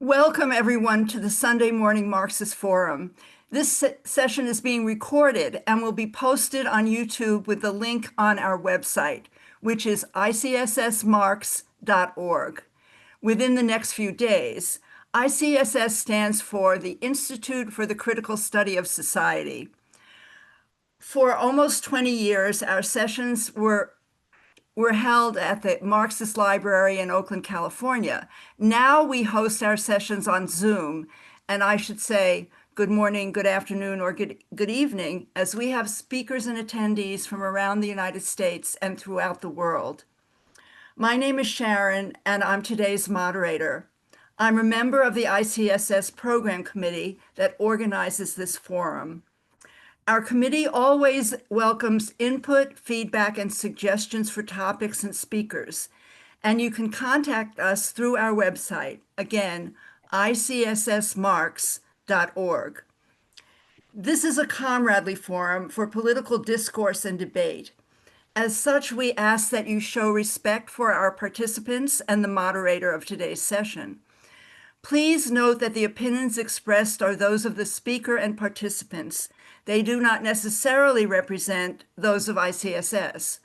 Welcome, everyone, to the Sunday Morning Marxist Forum. This session is being recorded and will be posted on YouTube with the link on our website, which is ICSSmarx.org. Within the next few days, ICSS stands for the Institute for the Critical Study of Society. For almost 20 years, our sessions were held at the Marxist Library in Oakland, California. Now we host our sessions on Zoom, and I should say good morning, good afternoon, or good evening, as we have speakers and attendees from around the United States and throughout the world. My name is Sharon, and I'm today's moderator. I'm a member of the ICSS Program Committee that organizes this forum. Our committee always welcomes input, feedback, and suggestions for topics and speakers, and you can contact us through our website, again, ICSSmarx.org. This is a comradely forum for political discourse and debate. As such, we ask that you show respect for our participants and the moderator of today's session. Please note that the opinions expressed are those of the speaker and participants. They do not necessarily represent those of ICSS.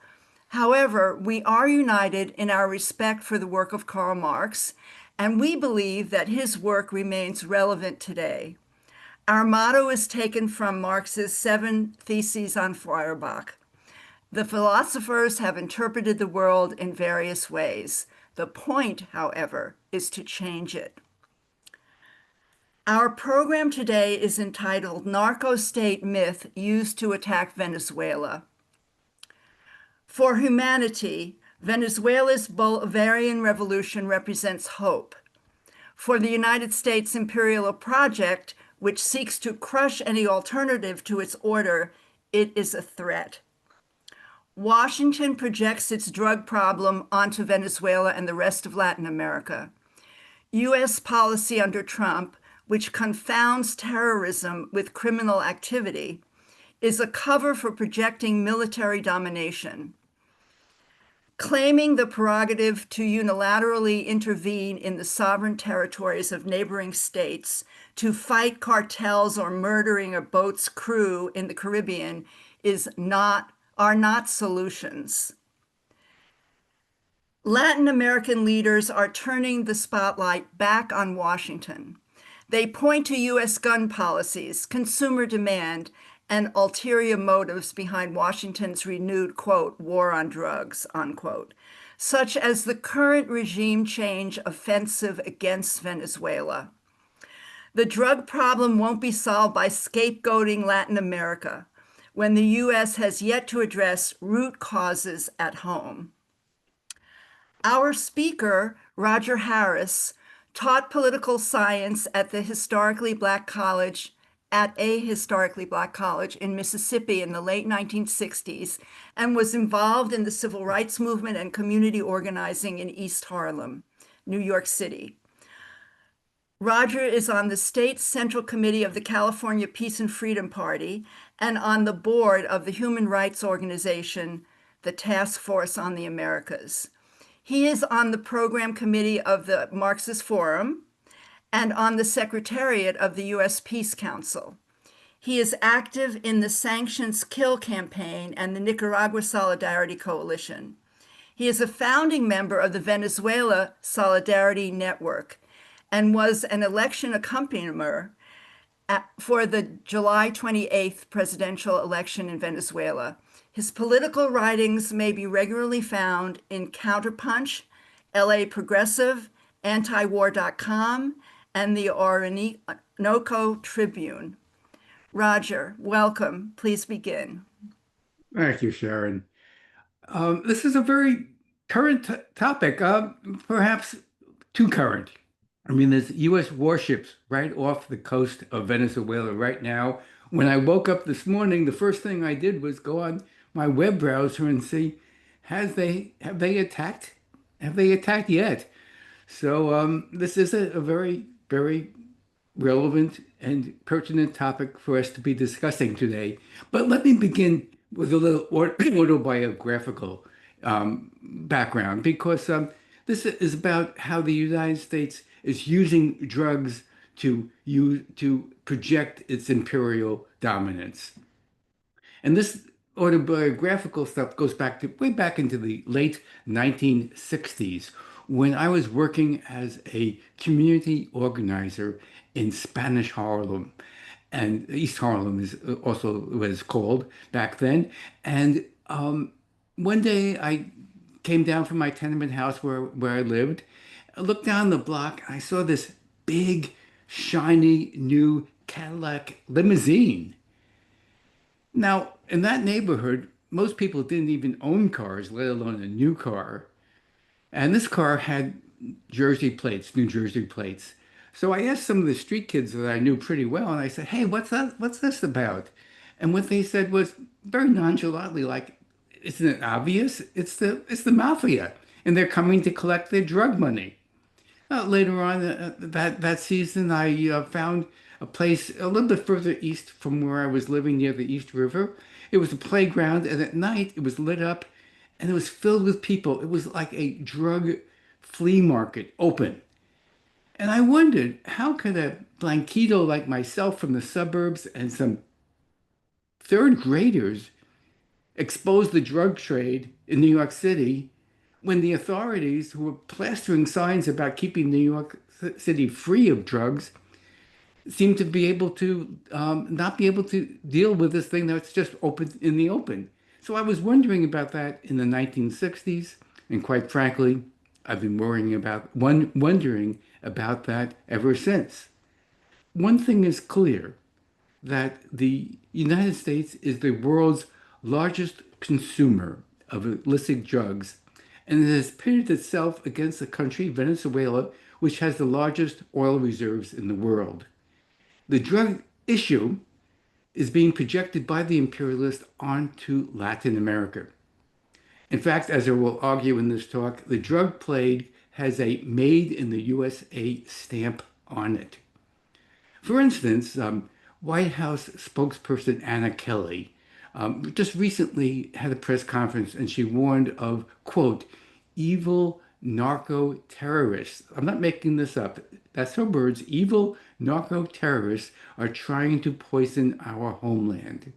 However, we are united in our respect for the work of Karl Marx, and we believe that his work remains relevant today. Our motto is taken from Marx's 7 Theses on Feuerbach. The philosophers have interpreted the world in various ways. The point, however, is to change it. Our program today is entitled Narco-state Myth Used to Attack Venezuela. For humanity, Venezuela's Bolivarian revolution represents hope. For the United States imperial project, which seeks to crush any alternative to its order, it is a threat. Washington projects its drug problem onto Venezuela and the rest of Latin America. U.S. policy under Trump, which confounds terrorism with criminal activity, is a cover for projecting military domination. Claiming the prerogative to unilaterally intervene in the sovereign territories of neighboring states to fight cartels or murdering a boat's crew in the Caribbean are not solutions. Latin American leaders are turning the spotlight back on Washington. They point to U.S. gun policies, consumer demand, and ulterior motives behind Washington's renewed, quote, war on drugs, unquote, such as the current regime change offensive against Venezuela. The drug problem won't be solved by scapegoating Latin America when the U.S. has yet to address root causes at home. Our speaker, Roger Harris, taught political science at a historically black college in Mississippi in the late 1960s and was involved in the civil rights movement and community organizing in East Harlem, New York City. Roger is on the state central committee of the California Peace and Freedom Party and on the board of the human rights organization, the Task Force on the Americas. He is on the program committee of the Marxist Forum and on the secretariat of the U.S. Peace Council. He is active in the Sanctions Kill campaign and the Nicaragua Solidarity Coalition. He is a founding member of the Venezuela Solidarity Network and was an election accompanier for the July 28th presidential election in Venezuela. His political writings may be regularly found in Counterpunch, LA Progressive, Antiwar.com, and the Orinoco Tribune. Roger, welcome. Please begin. Thank you, Sharon. This is a very current topic, perhaps too current. I mean, there's U.S. warships right off the coast of Venezuela right now. When I woke up this morning, the first thing I did was go on my web browser and see, have they attacked? Have they attacked yet? So this is a very, very relevant and pertinent topic for us to be discussing today. But let me begin with a little autobiographical background, because This is about how the United States is using drugs to project its imperial dominance. And this autobiographical stuff goes back to way back into the late 1960s when I was working as a community organizer in Spanish Harlem. And East Harlem is also what it's called back then. And one day I came down from my tenement house where I lived. I looked down the block and I saw this big, shiny new Cadillac limousine. Now, in that neighborhood, most people didn't even own cars, let alone a new car. And this car had Jersey plates, New Jersey plates. So I asked some of the street kids that I knew pretty well, and I said, "Hey, what's that? What's this about?" And what they said was very nonchalantly, like, "Isn't it obvious? It's the mafia, and they're coming to collect their drug money." Later on that season, I found a place a little bit further east from where I was living near the East River. It was a playground, and at night it was lit up, and it was filled with people. It was like a drug flea market open. And I wondered, how could a blanquito like myself from the suburbs and some third graders expose the drug trade in New York City when the authorities who were plastering signs about keeping New York City free of drugs seem to be able to not be able to deal with this thing that's just open in the open. So I was wondering about that in the 1960s, and quite frankly, I've been wondering about that ever since. One thing is clear that the United States is the world's largest consumer of illicit drugs, and it has pitted itself against a country, Venezuela, which has the largest oil reserves in the world. The drug issue is being projected by the imperialists onto Latin America. In fact, as I will argue in this talk, the drug plague has a made in the USA stamp on it. For instance, White House spokesperson Anna Kelly just recently had a press conference and she warned of, quote, evil narco terrorists. I'm not making this up. That's her words. Evil narco terrorists are trying to poison our homeland.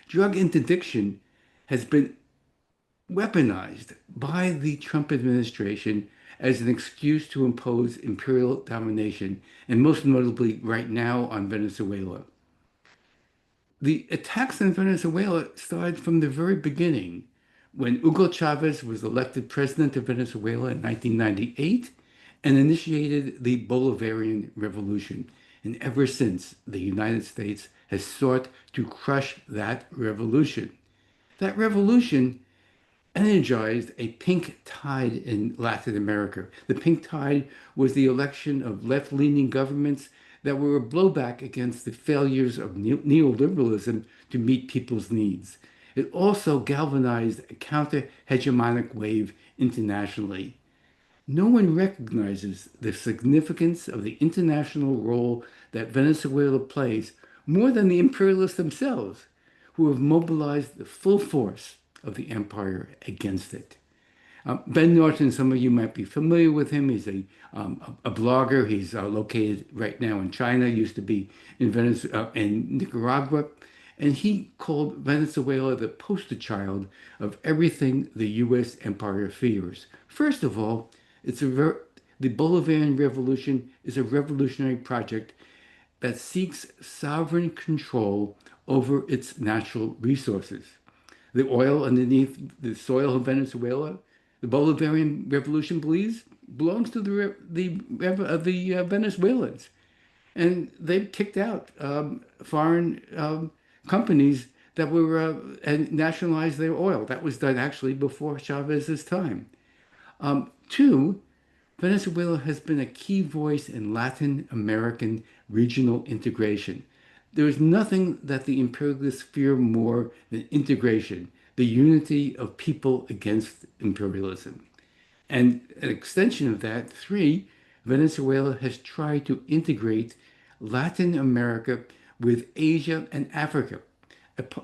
Drug interdiction has been weaponized by the Trump administration as an excuse to impose imperial domination, and most notably right now on Venezuela. The attacks on Venezuela started from the very beginning when Hugo Chavez was elected president of Venezuela in 1998 and initiated the Bolivarian Revolution. And ever since, the United States has sought to crush that revolution. That revolution energized a pink tide in Latin America. The pink tide was the election of left-leaning governments that were a blowback against the failures of neoliberalism to meet people's needs. It also galvanized a counter-hegemonic wave internationally. No one recognizes the significance of the international role that Venezuela plays more than the imperialists themselves, who have mobilized the full force of the empire against it. Ben Norton, some of you might be familiar with him. He's a blogger. He's located right now in China, used to be in in Nicaragua. And he called Venezuela the poster child of everything the U.S. empire fears. First of all, the Bolivarian Revolution is a revolutionary project that seeks sovereign control over its natural resources. The oil underneath the soil of Venezuela, the Bolivarian Revolution believes, belongs to the Venezuelans. And they've kicked out foreign companies that were and nationalized their oil. That was done actually before Chavez's time. Two, Venezuela has been a key voice in Latin American regional integration. There is nothing that the imperialists fear more than integration, the unity of people against imperialism. And an extension of that, three, Venezuela has tried to integrate Latin America with Asia and Africa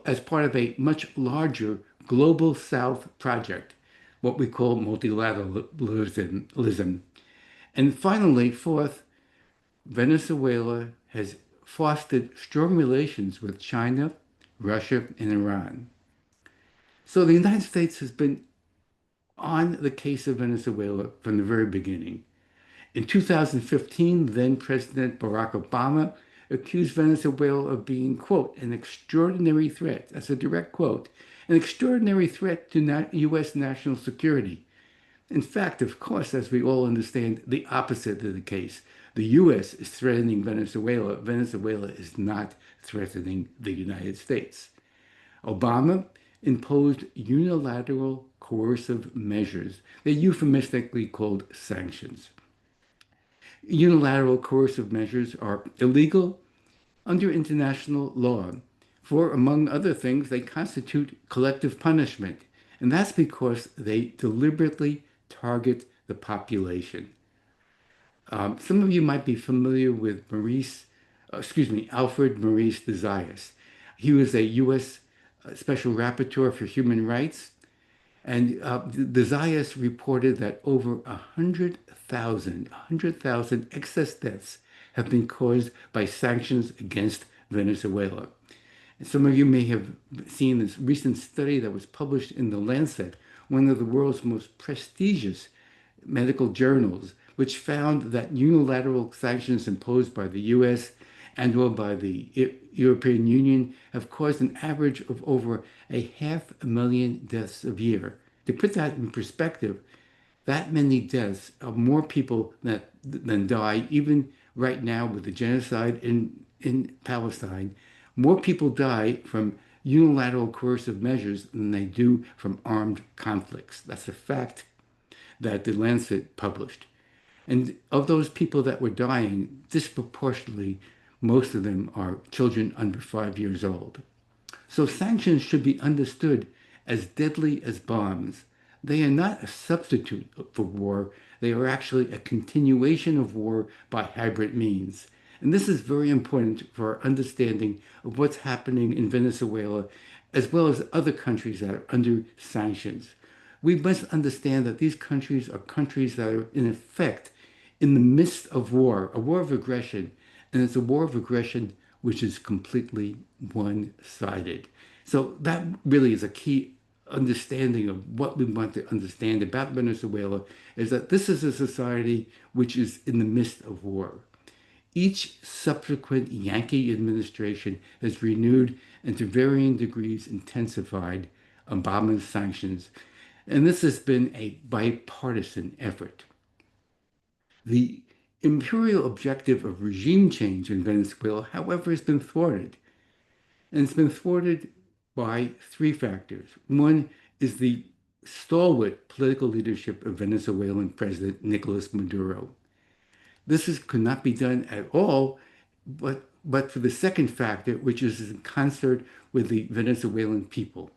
as part of a much larger Global South project. what we call multilateralism. And finally, fourth, Venezuela has fostered strong relations with China, Russia, and Iran. So the United States has been on the case of Venezuela from the very beginning. In 2015, then President Barack Obama accused Venezuela of being, quote, an extraordinary threat. That's a direct quote, an extraordinary threat to U.S. national security. In fact, of course, as we all understand, the opposite of the case. The U.S. is threatening Venezuela. Venezuela is not threatening the United States. Obama imposed unilateral coercive measures. They're euphemistically called sanctions. Unilateral coercive measures are illegal under international law, for, among other things, they constitute collective punishment. And that's because they deliberately target the population. Some of you might be familiar with Alfred Maurice de Zayas. He was a U.S. Special Rapporteur for Human Rights. And the Zayas reported that over 100,000 excess deaths have been caused by sanctions against Venezuela. And some of you may have seen this recent study that was published in The Lancet, one of the world's most prestigious medical journals, which found that unilateral sanctions imposed by the US and or by the European Union have caused an average of over 500,000 deaths a year. To put that in perspective, that many deaths are more people than die, even right now with the genocide in Palestine. More people die from unilateral coercive measures than they do from armed conflicts. That's a fact that the Lancet published. And of those people that were dying, disproportionately, most of them are children under 5 years old. So sanctions should be understood as deadly as bombs. They are not a substitute for war. They are actually a continuation of war by hybrid means. And this is very important for our understanding of what's happening in Venezuela, as well as other countries that are under sanctions. We must understand that these countries are countries that are, in effect, in the midst of war, a war of aggression, and it's a war of aggression which is completely one-sided. So that really is a key understanding of what we want to understand about Venezuela, is that this is a society which is in the midst of war. Each subsequent Yankee administration has renewed and to varying degrees intensified Obama's sanctions, and this has been a bipartisan effort. The imperial objective of regime change in Venezuela, however, has been thwarted. And it's been thwarted by three factors. One is the stalwart political leadership of Venezuelan President Nicolas Maduro. Could not be done at all, but for the second factor, which is in concert with the Venezuelan people.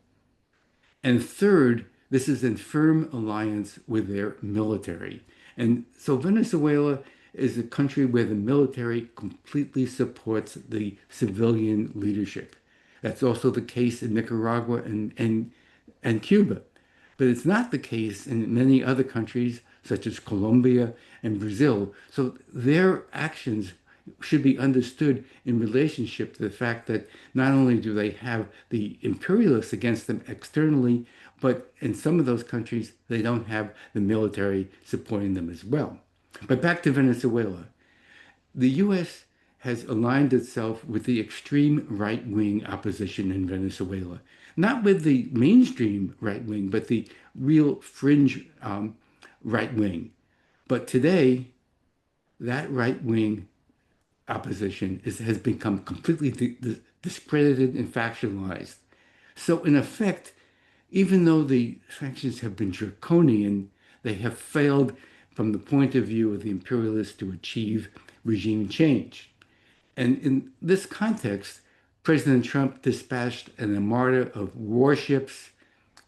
And third, this is in firm alliance with their military. And so Venezuela is a country where the military completely supports the civilian leadership. That's also the case in Nicaragua and Cuba. But it's not the case in many other countries, such as Colombia and Brazil. So their actions should be understood in relationship to the fact that not only do they have the imperialists against them externally, but in some of those countries, they don't have the military supporting them as well. But back to Venezuela. The U.S. has aligned itself with the extreme right-wing opposition in Venezuela. Not with the mainstream right-wing, but the real fringe right-wing. But today, that right-wing opposition has become completely discredited and factionalized. So in effect, even though the sanctions have been draconian, they have failed from the point of view of the imperialists to achieve regime change. And in this context, President Trump dispatched an armada of warships,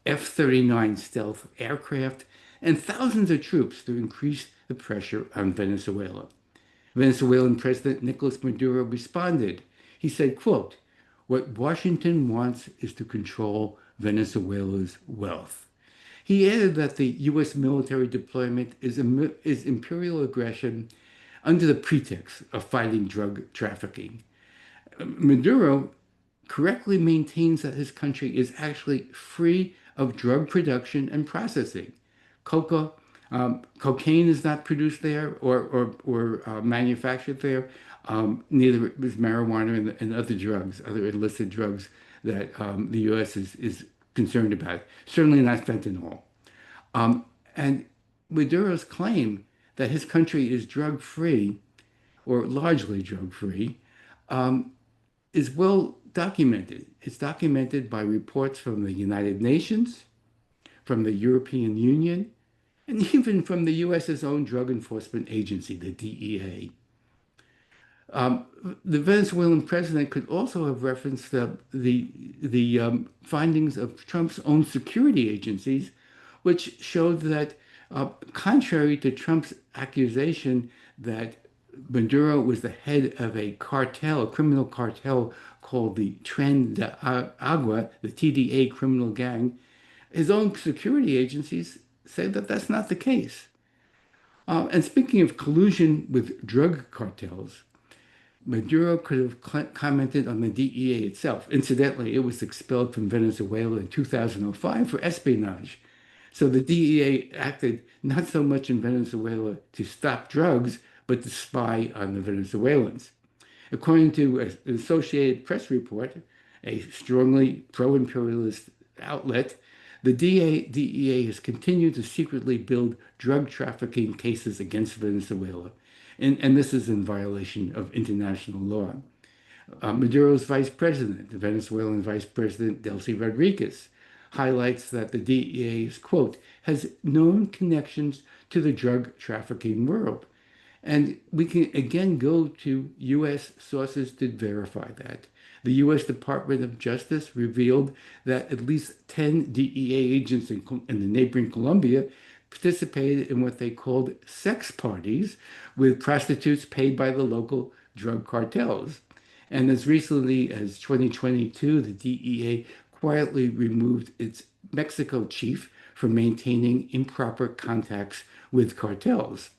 F-39 stealth aircraft, and thousands of troops to increase the pressure on Venezuela. Venezuelan President Nicolas Maduro responded. He said, quote, "What Washington wants is to control Venezuela's wealth." He added that the U.S. military deployment is imperial aggression under the pretext of fighting drug trafficking. Maduro correctly maintains that his country is actually free of drug production and processing. Cocaine is not produced there or manufactured there. Neither is marijuana and other drugs, other illicit drugs that the U.S. is concerned about. Certainly not fentanyl. And Maduro's claim that his country is drug free or largely drug free is well documented. It's documented by reports from the United Nations, from the European Union, and even from the US's own drug enforcement agency, the DEA. The Venezuelan president could also have referenced the findings of Trump's own security agencies, which showed that, contrary to Trump's accusation that Maduro was the head of a cartel, a criminal cartel called the Tren de Agua, the TDA criminal gang, his own security agencies say that that's not the case. And speaking of collusion with drug cartels, Maduro could have commented on the DEA itself. Incidentally, it was expelled from Venezuela in 2005 for espionage. So the DEA acted not so much in Venezuela to stop drugs, but to spy on the Venezuelans. According to an Associated Press report, a strongly pro-imperialist outlet, the DEA has continued to secretly build drug trafficking cases against Venezuela. And this is in violation of international law. Maduro's vice president, the Venezuelan vice president, Delcy Rodriguez, highlights that the DEA's, quote, has known connections to the drug trafficking world. And we can again go to U.S. sources to verify that. The U.S. Department of Justice revealed that at least 10 DEA agents in the neighboring Colombia participated in what they called sex parties with prostitutes paid by the local drug cartels. And as recently as 2022, the DEA quietly removed its Mexico chief for maintaining improper contacts with cartels.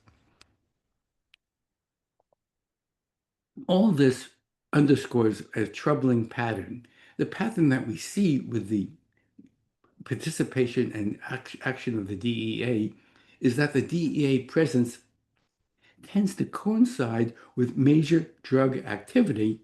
All this underscores a troubling pattern. The pattern that we see with the participation and action of the DEA is that the DEA presence tends to coincide with major drug activity.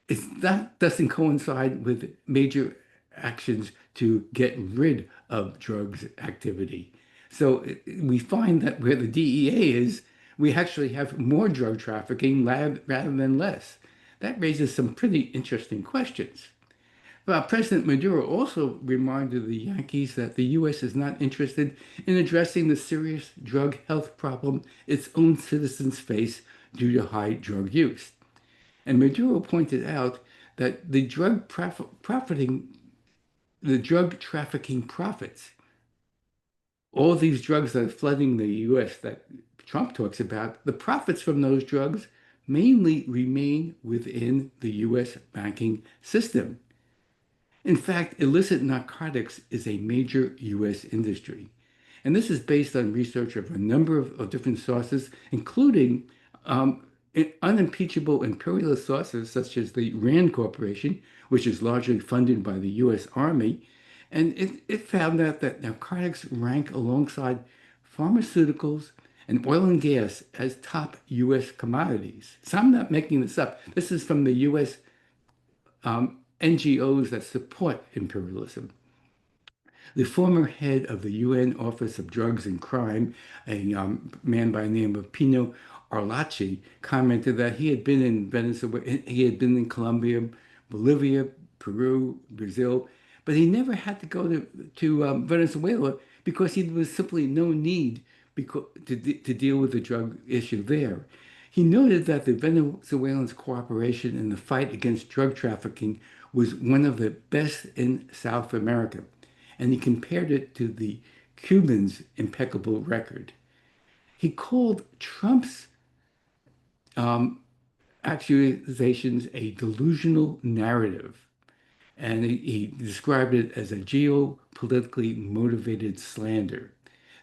That doesn't coincide with major actions to get rid of drugs activity. So we find that where the DEA is, we actually have more drug trafficking rather than less. That raises some pretty interesting questions. President Maduro also reminded the Yankees that the U.S. is not interested in addressing the serious drug health problem its own citizens face due to high drug use. And Maduro pointed out that the drug trafficking profits, all these drugs that are flooding the U.S. that Trump talks about, the profits from those drugs mainly remain within the U.S. banking system. In fact, illicit narcotics is a major U.S. industry. And this is based on research of a number of different sources, including unimpeachable imperialist sources such as the Rand Corporation, which is largely funded by the U.S. Army. And it found out that narcotics rank alongside pharmaceuticals and oil and gas as top U.S. commodities. So I'm not making this up. This is from the U.S. NGOs that support imperialism. The former head of the UN Office of Drugs and Crime, a man by the name of Pino Arlachi, commented that he had been in Venezuela, he had been in Colombia, Bolivia, Peru, Brazil, but he never had to go to Venezuela because there was simply no need to deal with the drug issue there. He noted that the Venezuelans' cooperation in the fight against drug trafficking was one of the best in South America, and he compared it to the Cubans' impeccable record. He called Trump's accusations a delusional narrative. and he described it as a geopolitically motivated slander.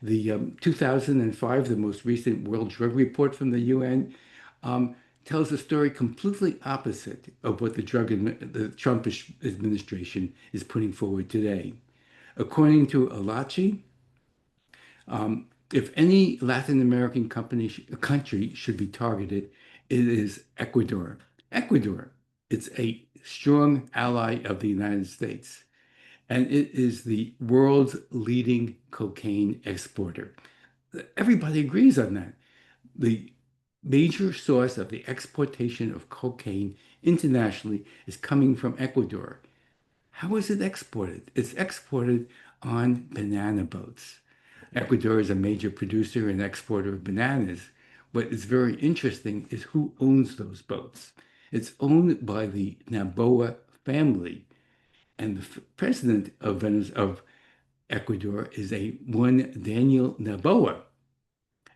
The 2005, the most recent World Drug Report from the UN, um, tells a story completely opposite of what the Trump administration is putting forward today. According to Alachi, if any Latin American country should be targeted, it is Ecuador. Ecuador, it's a strong ally of the United States, and it is the world's leading cocaine exporter. Everybody agrees on that. The major source of the exportation of cocaine internationally is coming from Ecuador. How is it exported? It's exported on banana boats. Ecuador is a major producer and exporter of bananas. What is very interesting is who owns those boats. It's owned by the Naboa family, and the president of Ecuador is a one Daniel Naboa.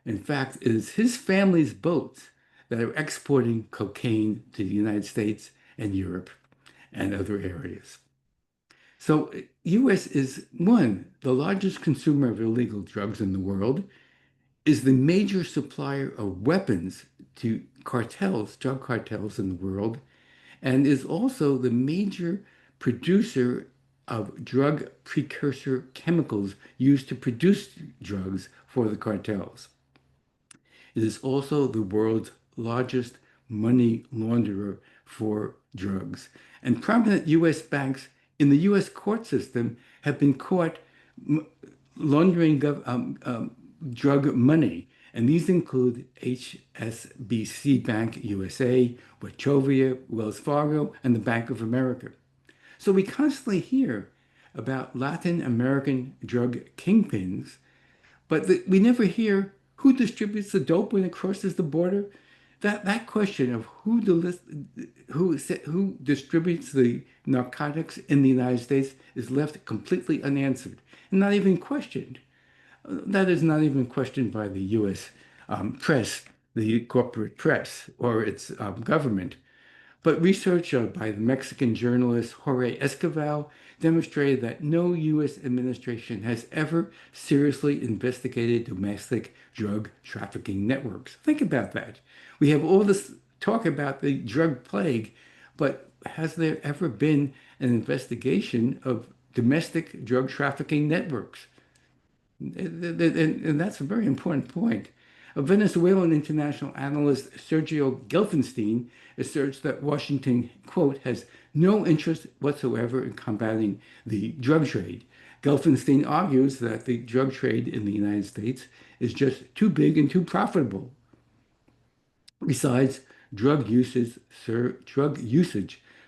In fact, it is his family's boats that are exporting cocaine to the United States and Europe and other areas. So, U.S. is one, the largest consumer of illegal drugs in the world, is the major supplier of weapons to cartels, drug cartels in the world, and is also the major producer of drug precursor chemicals used to produce drugs for the cartels. It is also the world's largest money launderer for drugs. And prominent U.S. banks in the U.S. court system have been caught laundering drug money. And these include HSBC Bank USA, Wachovia, Wells Fargo, and the Bank of America. So we constantly hear about Latin American drug kingpins, but we never hear who distributes the dope when it crosses the border. That question of who distributes the narcotics in the United States is left completely unanswered and not even questioned. That is not even questioned by the U.S. Press, the corporate press, or its government. But research by the Mexican journalist Jorge Esquivel demonstrated that no U.S. administration has ever seriously investigated domestic drug trafficking networks. Think about that. We have all this talk about the drug plague, but has there ever been an investigation of domestic drug trafficking networks? And that's a very important point. A Venezuelan international analyst, Sergio Gelfenstein, asserts that Washington, quote, has no interest whatsoever in combating the drug trade. Gelfenstein argues that the drug trade in the United States is just too big and too profitable. Besides, drug usage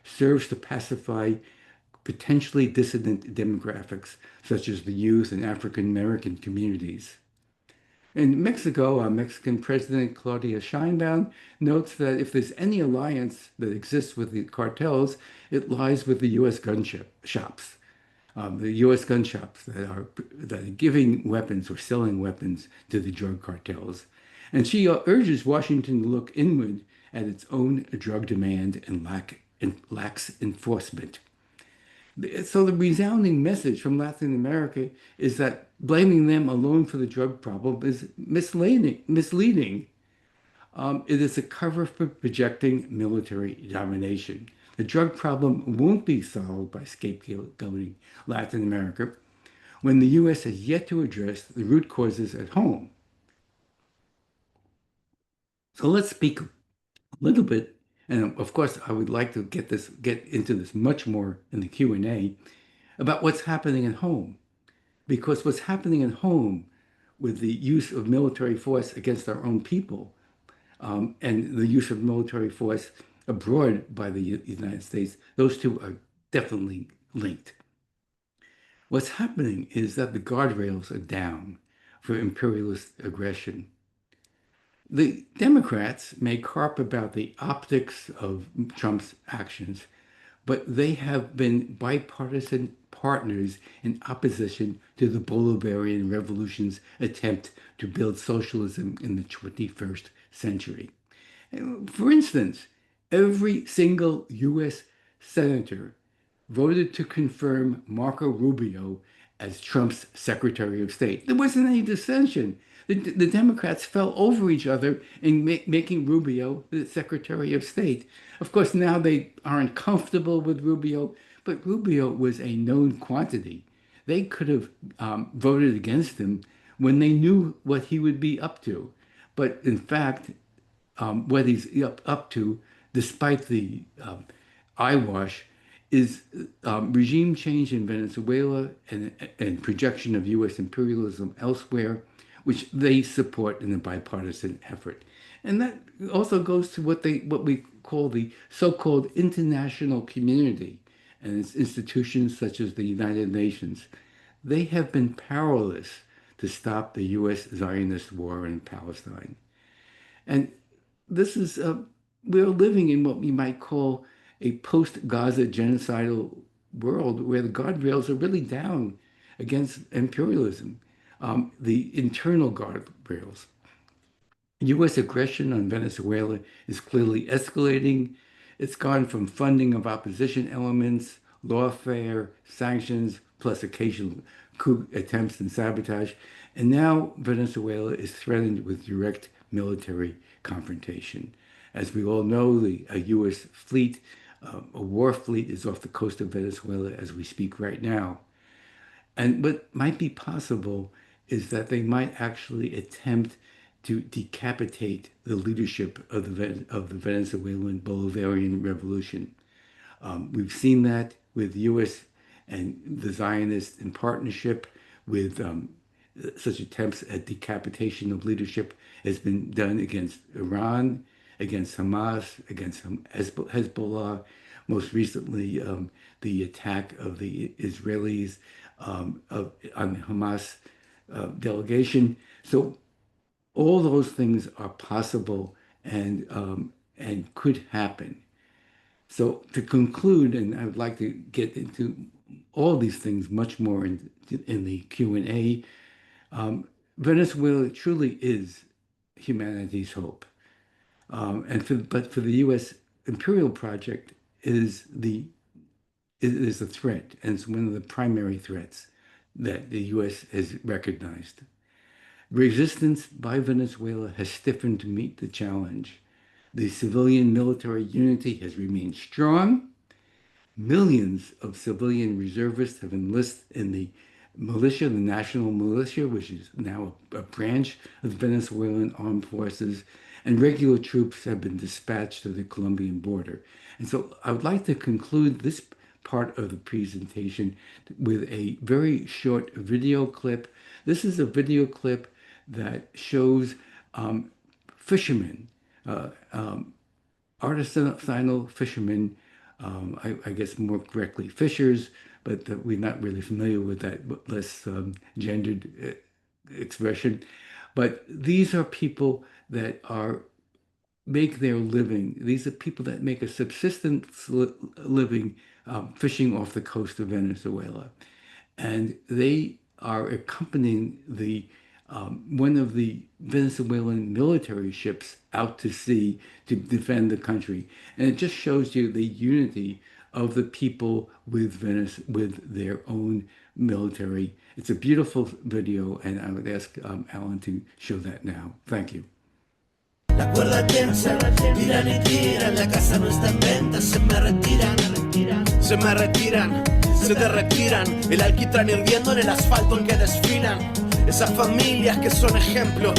serves to pacify potentially dissident demographics, such as the youth and African American communities. In Mexico, our Mexican President Claudia Sheinbaum notes that if there's any alliance that exists with the cartels, it lies with the U.S. shops, the U.S. gun shops that are giving weapons or selling weapons to the drug cartels. And she urges Washington to look inward at its own drug demand and lax enforcement. So the resounding message from Latin America is that blaming them alone for the drug problem is misleading. It is a cover for projecting military domination. The drug problem won't be solved by scapegoating Latin America when the U.S. has yet to address the root causes at home. So let's speak a little bit, and of course, I would like to get into this much more in the Q&A about what's happening at home. Because what's happening at home with the use of military force against our own people and the use of military force abroad by the United States, those two are definitely linked. What's happening is that the guardrails are down for imperialist aggression. The Democrats may carp about the optics of Trump's actions, but they have been bipartisan partners in opposition to the Bolivarian Revolution's attempt to build socialism in the 21st century. For instance, every single U.S. senator voted to confirm Marco Rubio as Trump's Secretary of State. There wasn't any dissension. The Democrats fell over each other in making Rubio the Secretary of State. Of course, now they aren't comfortable with Rubio, but Rubio was a known quantity. They could have voted against him when they knew what he would be up to. But in fact, what he's up to, despite the eyewash, is regime change in Venezuela and projection of U.S. imperialism elsewhere, which they support in a bipartisan effort. And that also goes to what we call the so-called international community and its institutions such as the United Nations. They have been powerless to stop the U.S. Zionist war in Palestine. And this is, we're living in what we might call a post-Gaza genocidal world where the guardrails are really down against imperialism, the internal guardrails. U.S. aggression on Venezuela is clearly escalating. It's gone from funding of opposition elements, lawfare, sanctions, plus occasional coup attempts and sabotage. And now Venezuela is threatened with direct military confrontation. As we all know, a U.S. fleet, a war fleet, is off the coast of Venezuela as we speak right now. And what might be possible is that they might actually attempt to decapitate the leadership of the Venezuelan Bolivarian Revolution. We've seen that with U.S. and the Zionists in partnership with such attempts at decapitation of leadership has been done against Iran, against Hamas, against Hezbollah. Most recently, the attack of the Israelis on the Hamas delegation. So all those things are possible and could happen. So to conclude, and I would like to get into all these things much more in the Q&A, Venezuela truly is humanity's hope. But for the U.S. imperial project, it is a threat, and it's one of the primary threats that the U.S. has recognized. Resistance by Venezuela has stiffened to meet the challenge. The civilian military unity has remained strong. Millions of civilian reservists have enlisted in the militia, the national militia, which is now a branch of the Venezuelan armed forces, and regular troops have been dispatched to the Colombian border. And so I would like to conclude this part of the presentation with a very short video clip. This is a video clip that shows fishermen, artisanal fishermen, I guess more correctly fishers, but we're not really familiar with that less gendered expression. But these are people that make their living. These are people that make a subsistence living fishing off the coast of Venezuela. And they are accompanying one of the Venezuelan military ships out to sea to defend the country. And it just shows you the unity of the people with their own military. It's a beautiful video, and I would ask Alan to show that now. Thank you. La cuerda tensa, tiran y tiran, la casa no está en venta, se me retiran, se te retiran, el alquitrán hirviendo en el asfalto en que desfilan, esas familias que son ejemplo,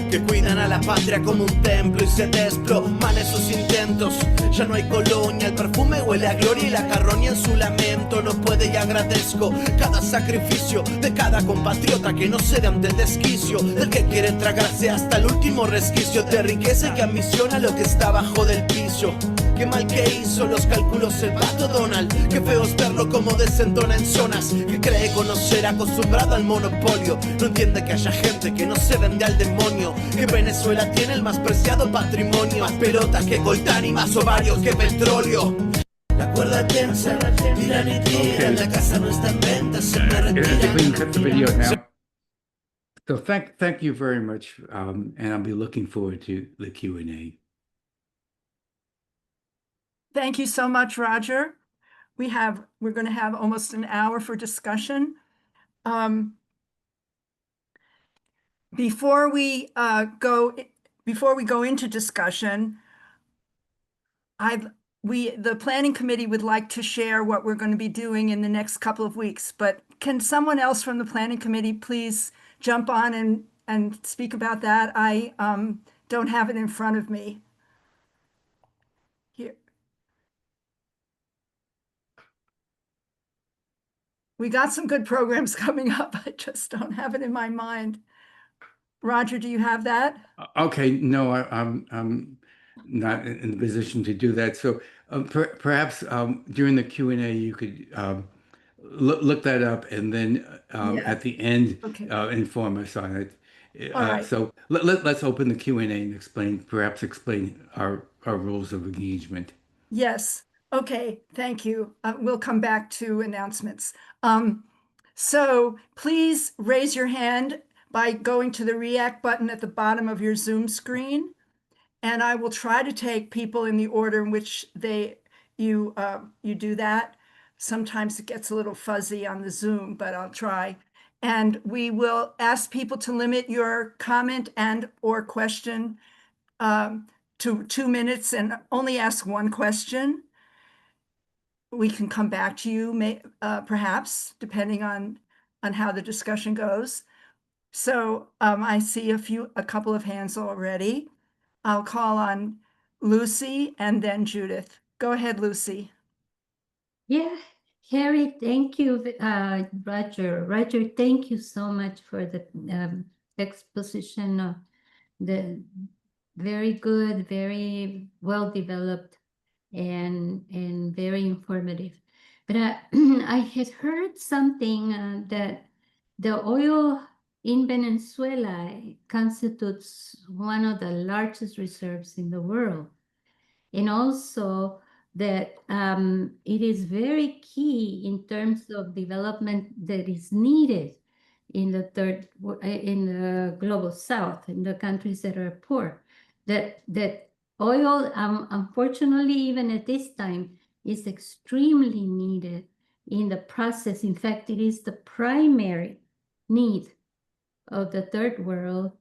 que cuidan a la patria como un templo y se desploman esos intentos. Ya no hay colonia, el perfume huele a gloria y la carroña en su lamento. No puede y agradezco cada sacrificio de cada compatriota que no cede ante el desquicio del que quiere tragarse hasta el último resquicio de riqueza y que ambiciona lo que está bajo del piso. Qué mal que hizo los cálculos el pato Donald. Qué feo es verlo como desentona en zonas que cree conocer, acostumbrado al monopolio. No entiende que haya gente que no se vende al demonio. Que Venezuela tiene el más preciado patrimonio. Más pelotas que coltán y más ovarios que petróleo. La cuerda tensa, tiran y tiran. La casa no está en venta, se me retiran. So thank you very much, and I'll be looking forward to the Q&A. Thank you so much, Roger. we're going to have almost an hour for discussion. Before we go into discussion, the planning committee would like to share what we're going to be doing in the next couple of weeks, but can someone else from the planning committee please jump on and speak about that? I don't have it in front of me. Here. We got some good programs coming up. I just don't have it in my mind. Roger, do you have that? Okay, no, I'm not in the position to do that. So perhaps during the Q&A, you could look that up and then Yeah. at the end Okay. inform us on it. All right. So let's open the Q&A and perhaps explain our rules of engagement. Yes. Okay. Thank you. We'll come back to announcements. So please raise your hand by going to the react button at the bottom of your Zoom screen. And I will try to take people in the order in which you do that. Sometimes it gets a little fuzzy on the Zoom, but I'll try. And we will ask people to limit your comment and or question to 2 minutes and only ask one question. We can come back to you, perhaps, depending on how the discussion goes. So I see a couple of hands already. I'll call on Lucy and then Judith. Go ahead, Lucy. Yeah, Harry, thank you. Roger, thank you so much for the exposition of the very good, very well developed, and very informative. But I had heard something that the oil in Venezuela constitutes one of the largest reserves in the world. And also that it is very key in terms of development that is needed in the global south, in the countries that are poor. That oil, unfortunately, even at this time, is extremely needed in the process. In fact, it is the primary need of the third world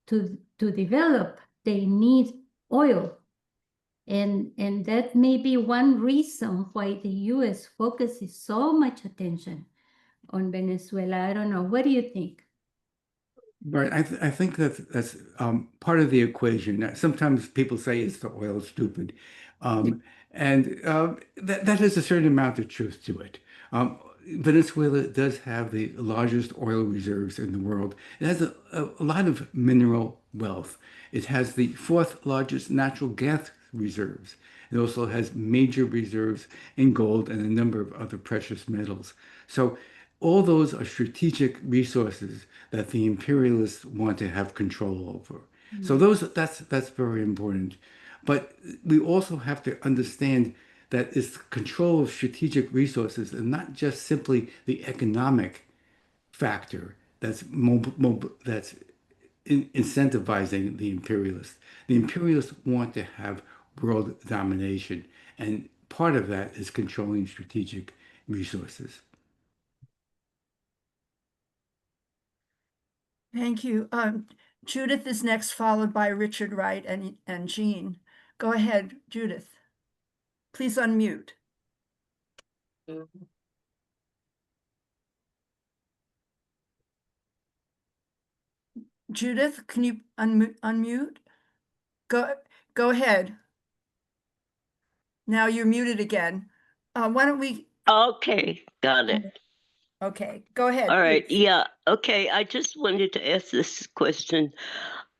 to develop. They need oil. And that may be one reason why the U.S. focuses so much attention on Venezuela. I don't know. What do you think? Right. I think that's part of the equation. Sometimes people say it's the oil stupid. And that has a certain amount of truth to it. Venezuela does have the largest oil reserves in the world. It has a lot of mineral wealth. It has the fourth largest natural gas reserves. It also has major reserves in gold and a number of other precious metals. So all those are strategic resources that the imperialists want to have control over. So that's very important. But we also have to understand that it's control of strategic resources and not just simply the economic factor that's incentivizing the imperialists. The imperialists want to have world domination, and part of that is controlling strategic resources. Thank you. Judith is next, followed by Richard Wright and Jean. Go ahead, Judith. Please unmute. Judith, can you unmute? Go ahead. Now you're muted again. Why don't we? Okay, got it. Okay, go ahead. All right, please. yeah, okay. I just wanted to ask this question.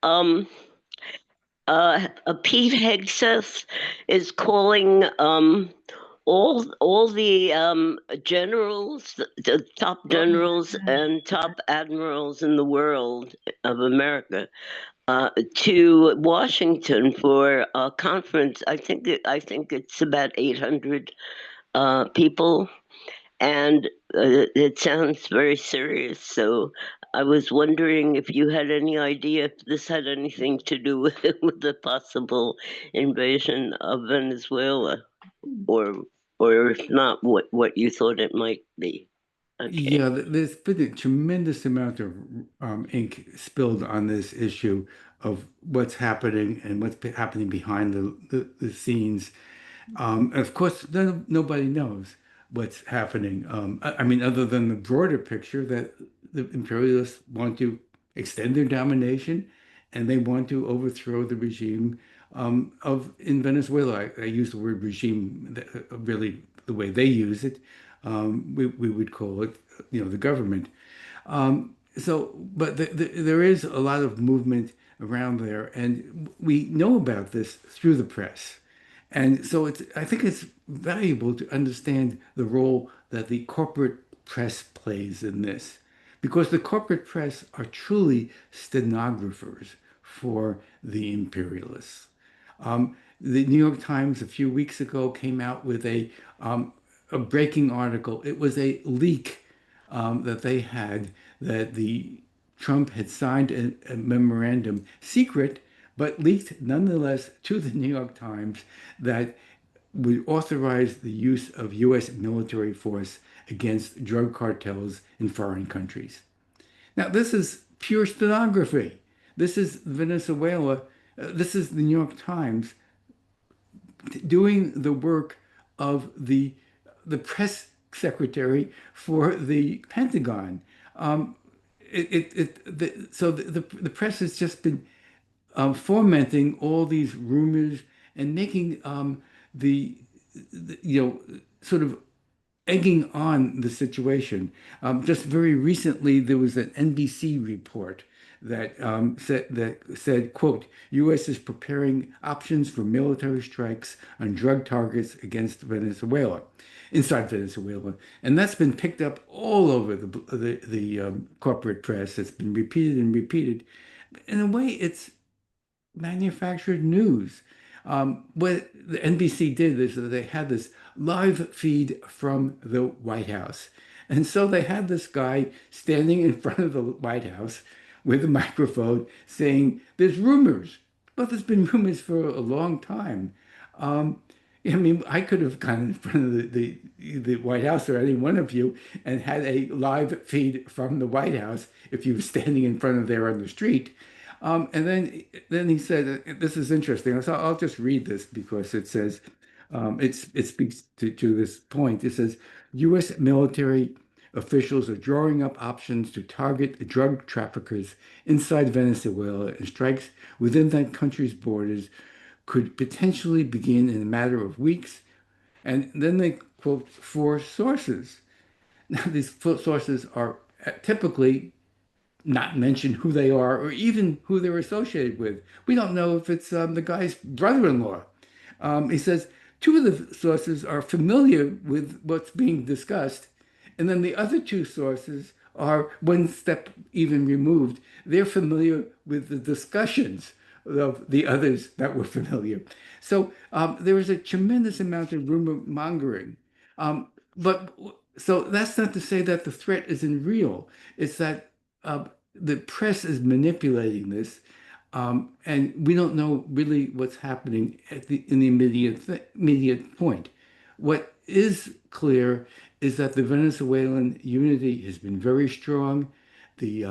Pete Hegseth is calling all the generals, the top generals and top admirals in the world of America, to Washington for a conference. I think it's about 800 people, and it sounds very serious. So I was wondering if you had any idea if this had anything to do with the possible invasion of Venezuela, or or if not, what you thought it might be. Okay. Yeah, there's been a tremendous amount of ink spilled on this issue of what's happening and happening behind the scenes. Of course, nobody knows what's happening. I mean, other than the broader picture that the imperialists want to extend their domination and they want to overthrow the regime in Venezuela. I use the word regime really the way they use it. We would call it, the government. But there is a lot of movement around there, and we know about this through the press. And so I think it's valuable to understand the role that the corporate press plays in this, because the corporate press are truly stenographers for the imperialists. The New York Times a few weeks ago came out with a breaking article. It was a leak that they had that Trump had signed a memorandum, secret, but leaked nonetheless to the New York Times, that would authorize the use of U.S. military force against drug cartels in foreign countries. Now, this is pure stenography. This is Venezuela. This is the New York Times doing the work of the press secretary for the Pentagon. So the press has just been fomenting all these rumors and making sort of egging on the situation. Just very recently, there was an NBC report that said, quote, U.S. is preparing options for military strikes on drug targets against Venezuela, inside Venezuela. And that's been picked up all over the corporate press. It's been repeated and repeated. In a way, it's manufactured news. What the NBC did is that they had this live feed from the White House. And so they had this guy standing in front of the White House with a microphone saying, there's rumors. Well, there's been rumors for a long time. I mean, I could have gone in front of the White House, or any one of you, and had a live feed from the White House if you were standing in front of there on the street. And then he said, this is interesting. So I'll just read this because it says, it speaks to this point. It says, U.S. military officials are drawing up options to target drug traffickers inside Venezuela, and strikes within that country's borders could potentially begin in a matter of weeks. And then they quote 4 sources. Now, these sources are typically not mention who they are or even who they're associated with. We don't know if it's the guy's brother-in-law. He says 2 of the sources are familiar with what's being discussed, and then the other 2 sources are one step even removed. They're familiar with the discussions of the others that were familiar. So there is a tremendous amount of rumor mongering. So that's not to say that the threat isn't real. It's that the press is manipulating this, and we don't know really what's happening in the immediate point. What is clear is that the Venezuelan unity has been very strong. The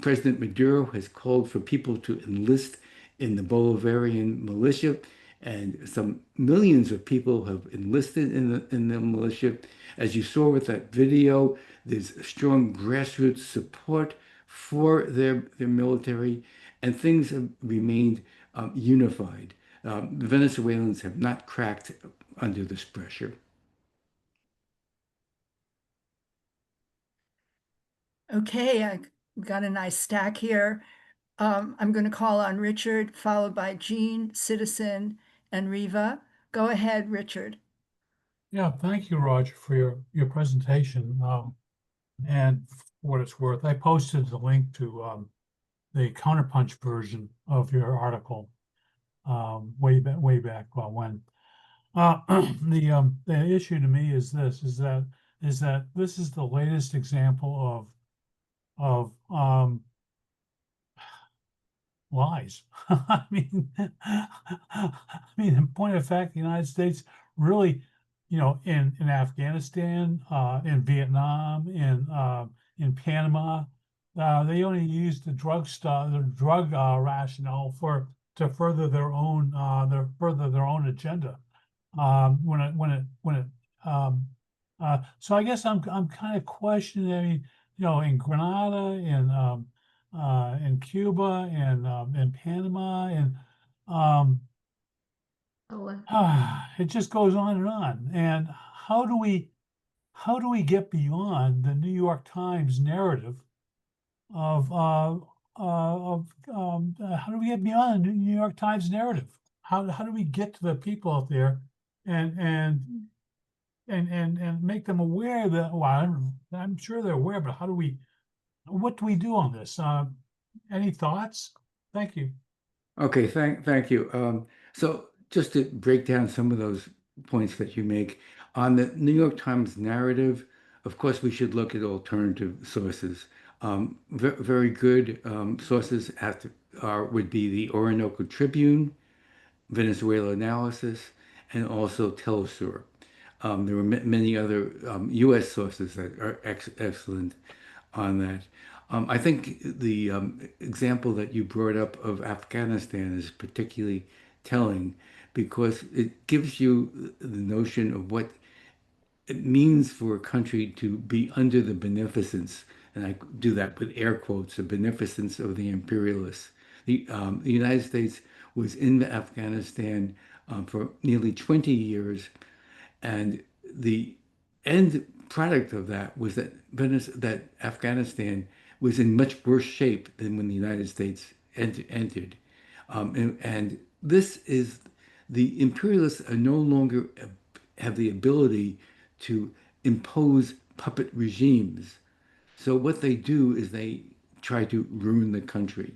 President Maduro has called for people to enlist in the Bolivarian militia, and some millions of people have enlisted in the militia. As you saw with that video, there's strong grassroots support for their military, and things have remained unified. The Venezuelans have not cracked under this pressure. Okay, we got a nice stack here. I'm going to call on Richard, followed by Jean, Citizen, and Riva. Go ahead, Richard. Yeah, thank you, Roger, for your presentation. And for what it's worth, I posted the link to the counterpunch version of your article way back when. The issue to me is this: is that this is the latest example of lies. I mean, in point of fact, the United States really in Afghanistan, in Vietnam, in Panama, they only use the drug rationale to further their own agenda. So I guess I'm kind of questioning, in Grenada, in Cuba, and in Panama, and it just goes on and on. And how do we get beyond the New York Times narrative of how do we get beyond the New York Times narrative? How do we get to the people out there and make them aware that, well, I'm sure they're aware, but what do we do on this? Any thoughts? Thank you. Okay, thank you. So just to break down some of those points that you make on the New York Times narrative, of course, we should look at alternative sources. Very good sources would be the Orinoco Tribune, Venezuela Analysis, and also Telesur. There were many other U.S. sources that are excellent on that. I think the example that you brought up of Afghanistan is particularly telling because it gives you the notion of what it means for a country to be under the beneficence, and I do that with air quotes, the beneficence of the imperialists. The United States was in Afghanistan for nearly 20 years, and the end product of that was that Afghanistan was in much worse shape than when the United States entered. And this is the imperialists are no longer have the ability to impose puppet regimes. So what they do is they try to ruin the country.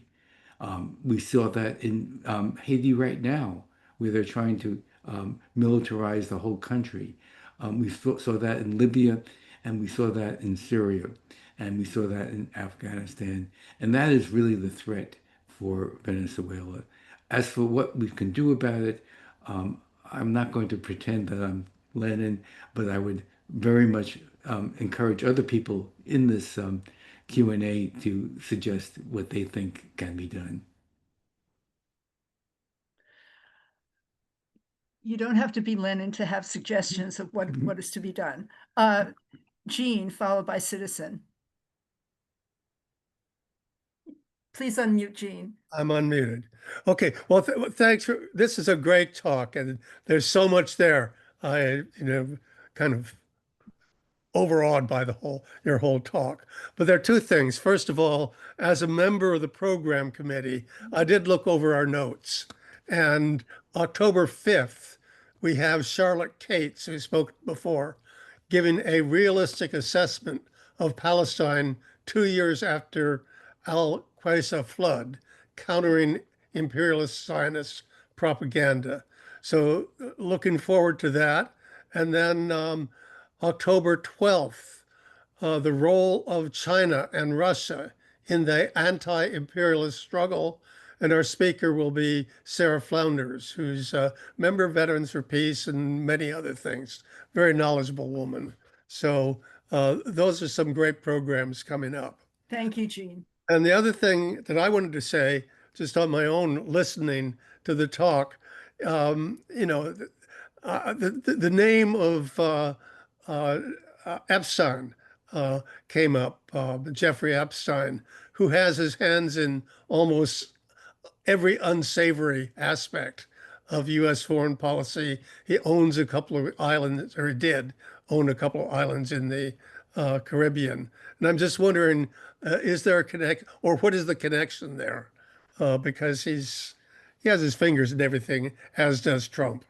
We saw that in Haiti right now, where they're trying to militarize the whole country. We saw that in Libya, and we saw that in Syria, and we saw that in Afghanistan. And that is really the threat for Venezuela. As for what we can do about it, I'm not going to pretend that I'm Lenin, but I would very much encourage other people in this Q&A to suggest what they think can be done. You don't have to be Lenin to have suggestions of what is to be done. Jean, followed by Citizen. Please unmute Jean. I'm unmuted. Okay. Well, thanks for this is a great talk, and there's so much there. I, kind of overawed by your whole talk. But there are two things. First of all, as a member of the program committee, I did look over our notes. And October 5th, we have Charlotte Cates, who spoke before, giving a realistic assessment of Palestine 2 years after Al-Qasr flood, countering imperialist Zionist propaganda. So looking forward to that. And then October 12th, the role of China and Russia in the anti-imperialist struggle. And our speaker will be Sarah Flounders, who's a member of Veterans for Peace and many other things. Very knowledgeable woman. So those are some great programs coming up. Thank you, Jean. And the other thing that I wanted to say, just on my own listening to the talk, the name of Epstein came up, Jeffrey Epstein, who has his hands in almost every unsavory aspect of U.S. foreign policy. He owns a couple of islands, or he did own a couple of islands in the Caribbean. And I'm just wondering, is there a connect, or what is the connection there? Because he has his fingers in everything, as does Trump.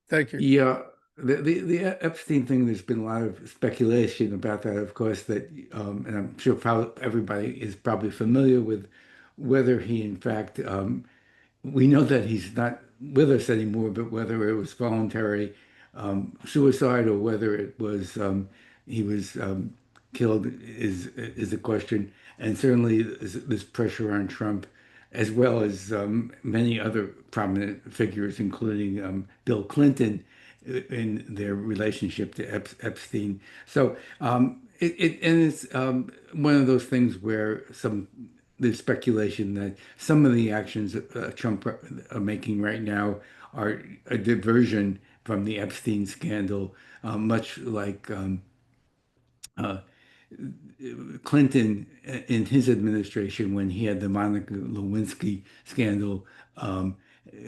Thank you. Yeah, the Epstein thing, there's been a lot of speculation about that, of course, that, and I'm sure everybody is probably familiar with whether he, in fact, we know that he's not with us anymore, but whether it was voluntary suicide or whether it was he was killed is a question. And certainly this pressure on Trump, as well as many other prominent figures, including Bill Clinton, in their relationship to Epstein. So it's one of those things where there's speculation that some of the actions Trump are making right now are a diversion from the Epstein scandal, much like uh, Clinton in his administration when he had the Monica Lewinsky scandal,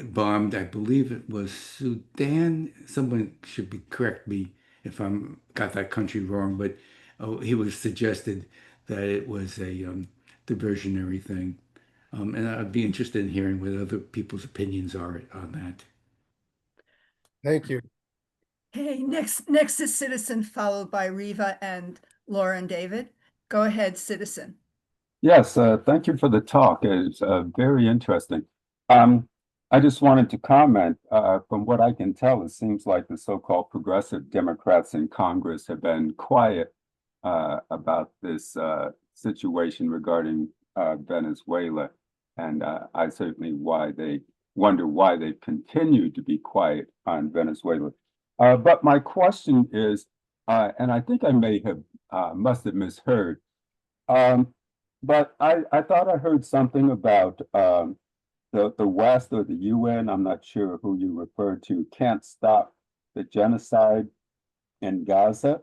bombed, I believe it was Sudan. Someone should correct me if I'm got that country wrong, but he was suggested that it was a diversionary thing. And I'd be interested in hearing what other people's opinions are on that. Thank you. Okay, next is Citizen, followed by Riva and Laura and David. Go ahead, Citizen. Yes, thank you for the talk. It's very interesting. I just wanted to comment, from what I can tell, it seems like the so-called progressive Democrats in Congress have been quiet about this situation regarding Venezuela. And I certainly wonder why they continue to be quiet on Venezuela. But my question is, and I think I must have misheard, but I thought I heard something about the West or the UN, I'm not sure who you referred to, can't stop the genocide in Gaza.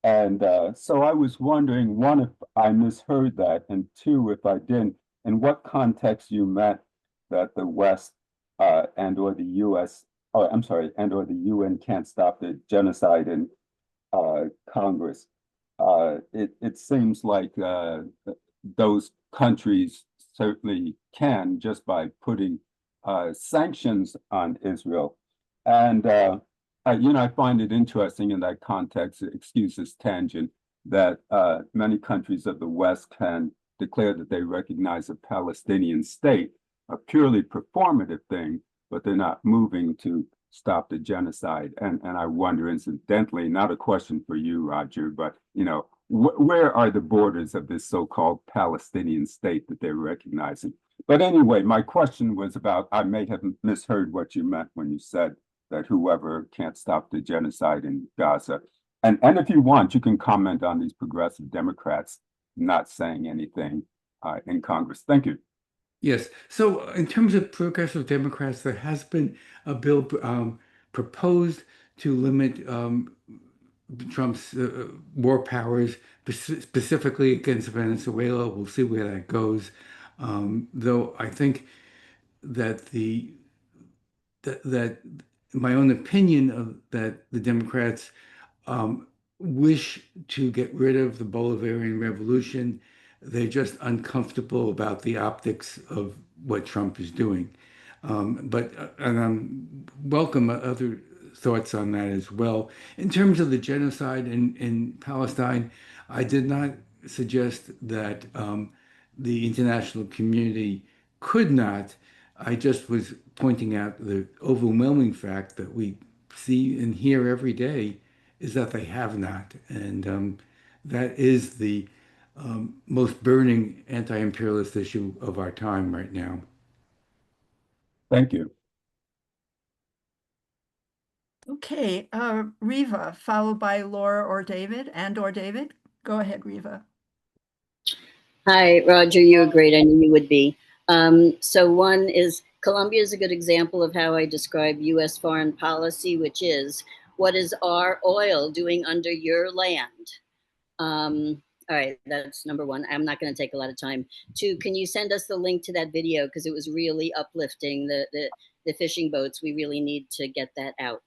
And so I was wondering, one, if I misheard that, and two, if I didn't, in what context you meant that the West and or the US, oh, I'm sorry, and or the UN can't stop the genocide in Congress. It seems like those countries certainly can just by putting sanctions on Israel. And I find it interesting in that context, excuse this tangent, that many countries of the West can declare that they recognize a Palestinian state, a purely performative thing, but they're not moving to stop the genocide. And I wonder, incidentally, not a question for you, Roger, but where are the borders of this so-called Palestinian state that they're recognizing? But anyway, my question was about, I may have misheard what you meant when you said that whoever can't stop the genocide in Gaza. And if you want, you can comment on these progressive Democrats not saying anything in Congress. Thank you. Yes. So in terms of progressive Democrats, there has been a bill proposed to limit Trump's war powers, specifically against Venezuela. We'll see where that goes. Though I think that that my own opinion of that the Democrats wish to get rid of the Bolivarian Revolution. They're just uncomfortable about the optics of what Trump is doing. But welcome other thoughts on that as well. In terms of the genocide in Palestine, I did not suggest that the international community could not. I just was pointing out the overwhelming fact that we see and hear every day is that they have not. And that is the most burning anti-imperialist issue of our time right now. Thank you. Okay, Riva, followed by Laura or David, or David. Go ahead, Riva. Hi, Roger, you were great. I knew you would be. So one is, Colombia is a good example of how I describe U.S. foreign policy, which is, what is our oil doing under your land? All right, that's number one. I'm not going to take a lot of time. Two, can you send us the link to that video? Because it was really uplifting, the fishing boats. We really need to get that out.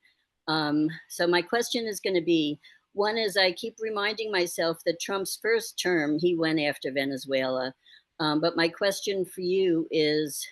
So my question is going to be, one is, I keep reminding myself that Trump's first term, he went after Venezuela. But my question for you is,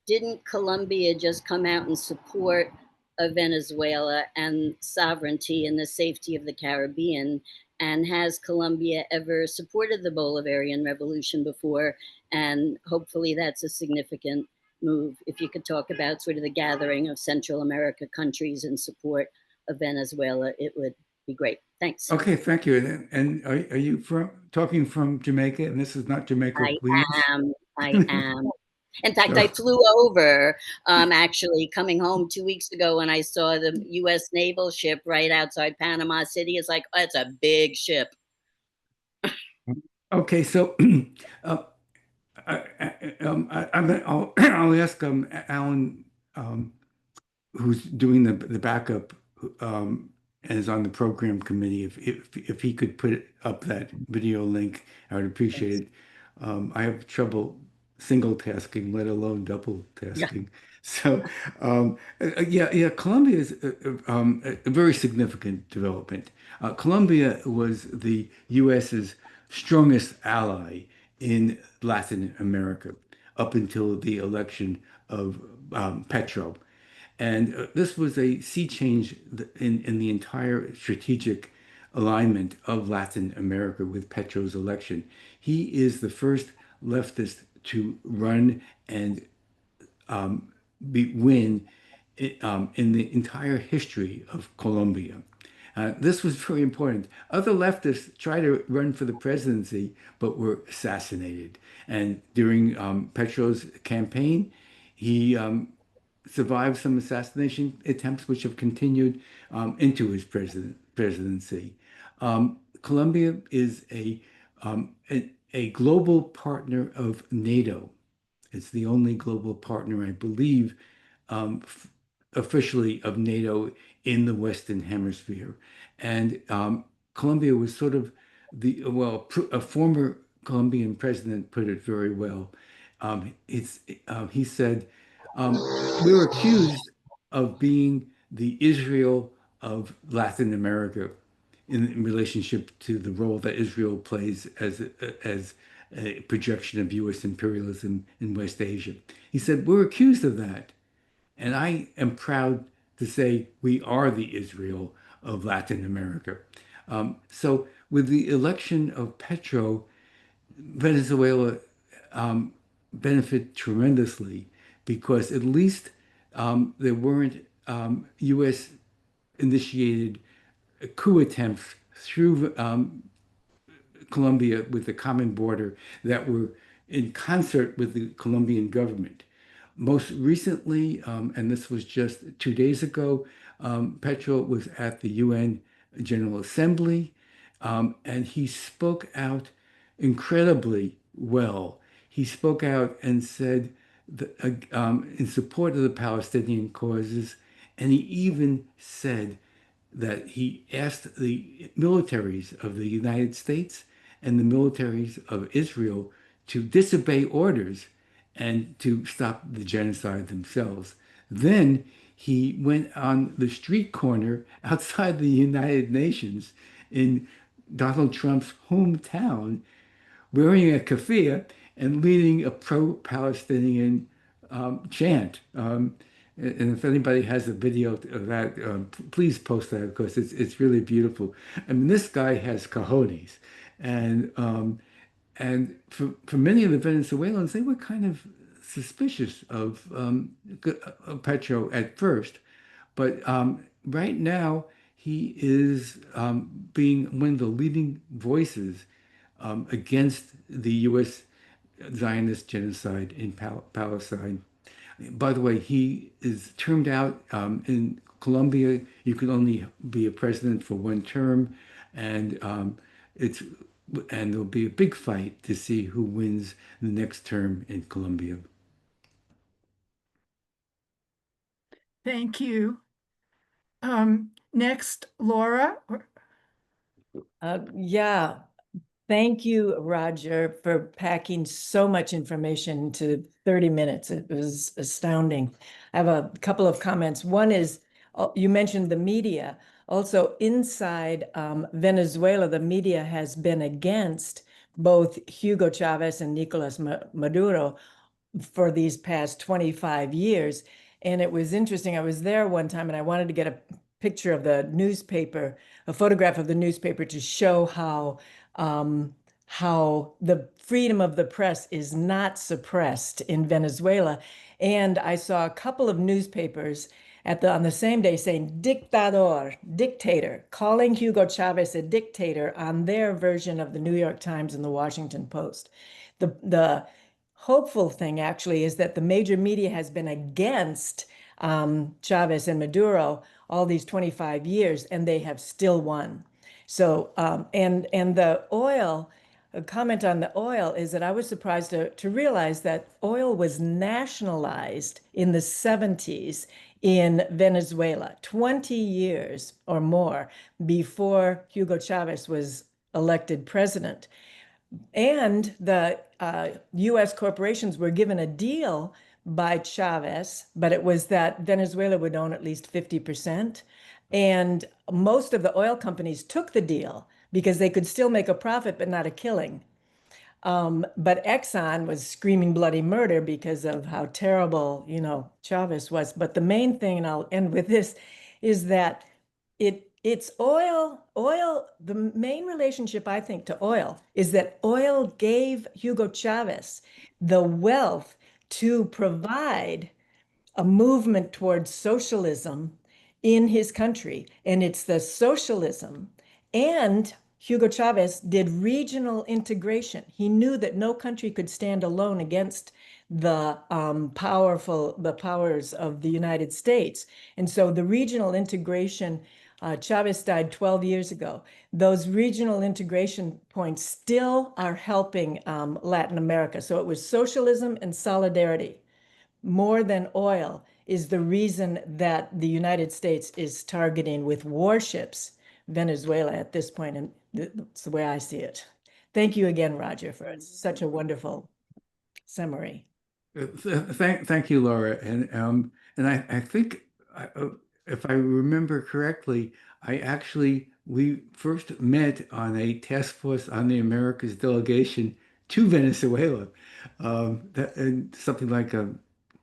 didn't Colombia just come out and support of Venezuela and sovereignty and the safety of the Caribbean? And has Colombia ever supported the Bolivarian Revolution before? And hopefully that's a significant move. If you could talk about sort of the gathering of Central America countries in support of Venezuela, it would be great. Thanks. Okay, thank you. And are you talking from Jamaica? And this is not Jamaica, I please. am. In fact, I flew over, actually coming home 2 weeks ago when I saw the U.S. naval ship right outside Panama City. It's like, oh, it's a big ship. Okay, so I'll ask Alan, who's doing the backup, and is on the program committee, if he could put up that video link, I would appreciate it. I have trouble single tasking, let alone double tasking. So yeah, Colombia is a very significant development. Colombia was the US's strongest ally in Latin America up until the election of Petro. And this was a sea change in the entire strategic alignment of Latin America with Petro's election. He is the first leftist to run and win in the entire history of Colombia. This was very important. Other leftists tried to run for the presidency, but were assassinated. And during Petro's campaign, he survived some assassination attempts, which have continued into his presidency. Colombia is a global partner of NATO. It's the only global partner, I believe, officially of NATO in the Western Hemisphere. And Colombia was sort of a former Colombian president put it very well. He said, we were accused of being the Israel of Latin America in relationship to the role that Israel plays as a projection of U.S. imperialism in West Asia. He said, we're accused of that. And I am proud to say we are the Israel of Latin America. So with the election of Petro, Venezuela benefit tremendously because at least there weren't U.S. initiated coup attempts through Colombia with the common border that were in concert with the Colombian government. Most recently, and this was just 2 days ago, Petro was at the UN General Assembly, and he spoke out incredibly well. He spoke out and said in support of the Palestinian causes, and he even said that he asked the militaries of the United States and the militaries of Israel to disobey orders and to stop the genocide themselves. Then he went on the street corner outside the United Nations in Donald Trump's hometown, wearing a keffiyeh and leading a pro-Palestinian chant. And if anybody has a video of that, please post that because it's really beautiful. I mean, this guy has cojones, and for many of the Venezuelans, they were kind of suspicious of Petro at first, but right now he is being one of the leading voices against the U.S. Zionist genocide in Palestine. By the way, he is termed out in Colombia. You can only be a president for one term, and there'll be a big fight to see who wins the next term in Colombia. Thank you. Next, Laura. Yeah, thank you, Roger, for packing so much information into 30 minutes. It was astounding. I have a couple of comments. One is, you mentioned the media. Also, inside Venezuela, the media has been against both Hugo Chavez and Nicolas Maduro for these past 25 years. And it was interesting. I was there one time and I wanted to get a picture of the newspaper, a photograph of the newspaper to show how the freedom of the press is not suppressed in Venezuela. And I saw a couple of newspapers on the same day saying dictador, dictator, calling Hugo Chavez a dictator on their version of the New York Times and the Washington Post. The hopeful thing actually is that the major media has been against Chavez and Maduro all these 25 years, and they have still won. So, and the oil, a comment on the oil is that I was surprised to realize that oil was nationalized in the 70s in Venezuela, 20 years or more before Hugo Chavez was elected president. And the US corporations were given a deal by Chavez, but it was that Venezuela would own at least 50%. And most of the oil companies took the deal because they could still make a profit, but not a killing. But Exxon was screaming bloody murder because of how terrible, Chavez was. But the main thing, and I'll end with this, is that it's oil. The main relationship, I think, to oil is that oil gave Hugo Chavez the wealth to provide a movement towards socialism in his country. And it's the socialism. And Hugo Chavez did regional integration. He knew that no country could stand alone against the powers of the United States. And so the regional integration, Chavez died 12 years ago. Those regional integration points still are helping Latin America. So it was socialism and solidarity more than oil is the reason that the United States is targeting with warships Venezuela at this point. And that's the way I see it. Thank you again, Roger, for such a wonderful summary. Thank you, Laura. And I think if I remember correctly, we first met on a task force on the Americas delegation to Venezuela, something like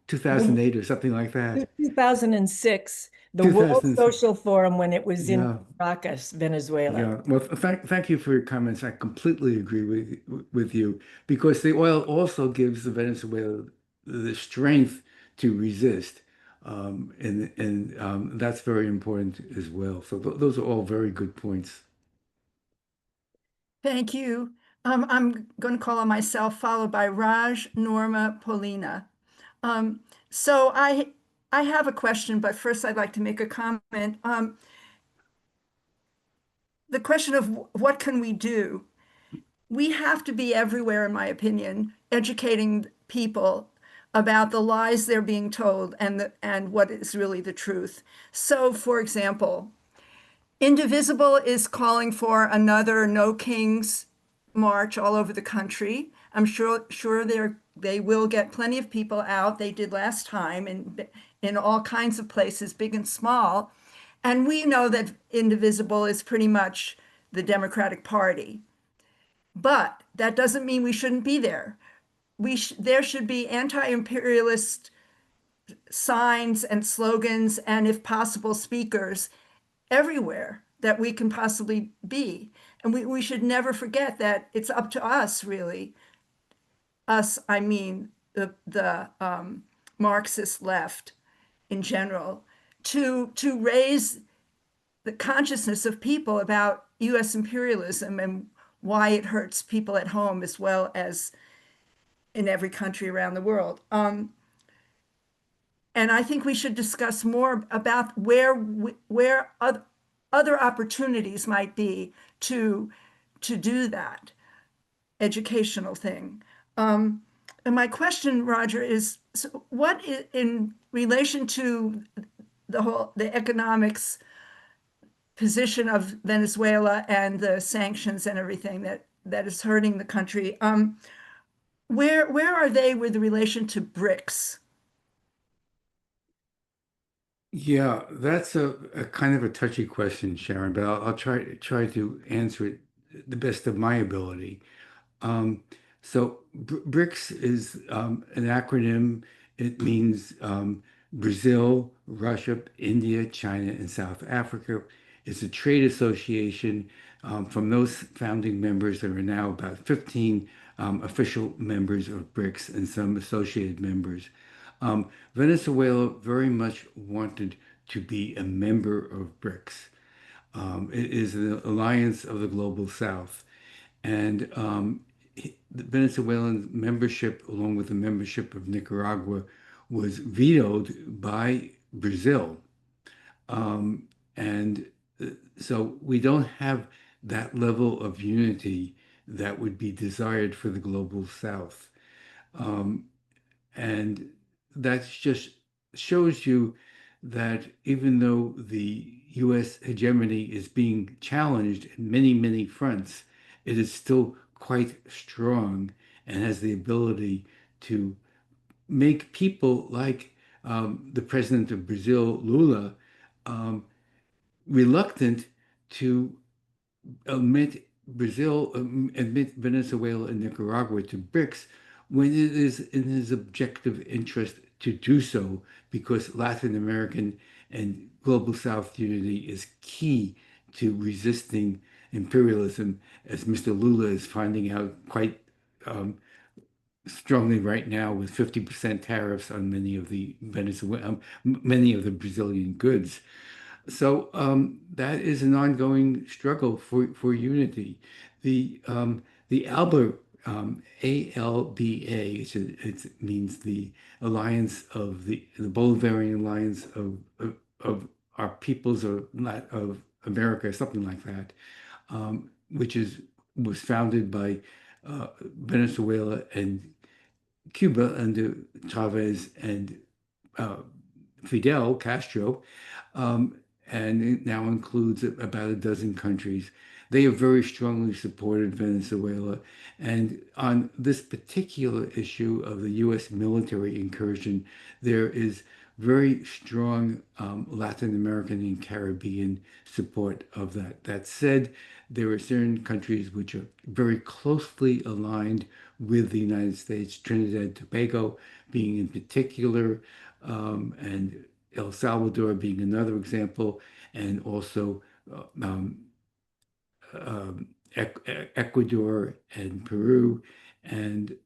2008 or something like that. 2006, the World 2006. Social Forum when it was in Yeah. Caracas, Venezuela. Yeah, well, thank you for your comments. I completely agree with you because the oil also gives the Venezuela the strength to resist, and that's very important as well. So those are all very good points. Thank you. I'm going to call on myself, followed by Raj, Norma, Paulina. So I have a question, but first I'd like to make a comment. The question of what can we do? We have to be everywhere, in my opinion, educating people about the lies they're being told and what is really the truth. So, for example, Indivisible is calling for another No Kings march all over the country. I'm sure they will get plenty of people out. They did last time in all kinds of places, big and small. And we know that Indivisible is pretty much the Democratic Party. But that doesn't mean we shouldn't be there. There should be anti-imperialist signs and slogans, and if possible, speakers everywhere that we can possibly be. And we should never forget that it's up to us, really. Us, I mean, the Marxist left in general, to raise the consciousness of people about US imperialism and why it hurts people at home as well as in every country around the world. And I think we should discuss more about where other opportunities might be to do that educational thing. And my question, Roger, is so what in relation to the economics position of Venezuela and the sanctions and everything that is hurting the country, where are they with relation to BRICS? Yeah, that's a kind of a touchy question, Sharon, but I'll try to answer it the best of my ability. Um, so BRICS is an acronym. It means Brazil, Russia, India, China, and South Africa. It's a trade association. From those founding members, there are now about 15 official members of BRICS and some associated members. Venezuela very much wanted to be a member of BRICS. It is an alliance of the global South. And the Venezuelan membership, along with the membership of Nicaragua, was vetoed by Brazil. And so we don't have that level of unity that would be desired for the global South. And that just shows you that even though the US hegemony is being challenged in many, many fronts, it is still quite strong and has the ability to make people like the president of Brazil, Lula, reluctant to admit Venezuela and Nicaragua to BRICS when it is in his objective interest to do so, because Latin American and Global South unity is key to resisting imperialism, as Mr. Lula is finding out quite strongly right now with 50% tariffs on many of the Brazilian goods. So that is an ongoing struggle for unity. The ALBA, ALBA, it means the Alliance of the Bolivarian Alliance of our peoples of America, something like that, which was founded by Venezuela and Cuba under Chavez and Fidel Castro, and it now includes about a dozen countries. They have very strongly supported Venezuela. And on this particular issue of the US military incursion, there is very strong Latin American and Caribbean support of that. That said, there are certain countries which are very closely aligned with the United States, Trinidad and Tobago being in particular, and El Salvador being another example, and also Ecuador and Peru and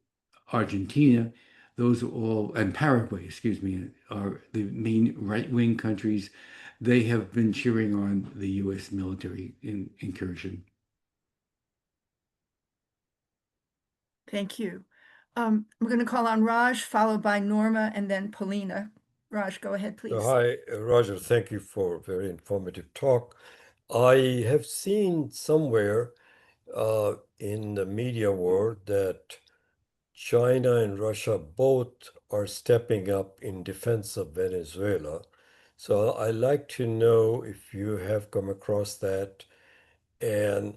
Argentina. Those are all, and Paraguay, excuse me, are the main right-wing countries. They have been cheering on the U.S. military incursion. Thank you. We're going to call on Raj, followed by Norma, and then Polina. Raj, go ahead, please. Hi, Roger. Thank you for a very informative talk. I have seen somewhere in the media world that China and Russia both are stepping up in defense of Venezuela. So I'd like to know if you have come across that. And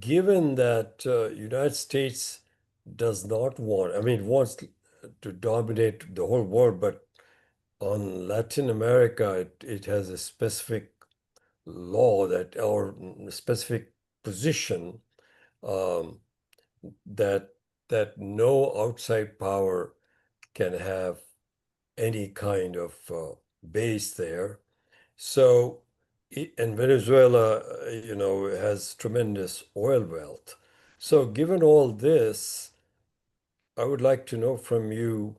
given that United States does not want, I mean, wants to dominate the whole world, but on Latin America, it has a specific law that, or specific position that no outside power can have any kind of base there. So, and Venezuela, has tremendous oil wealth. So, given all this, I would like to know from you,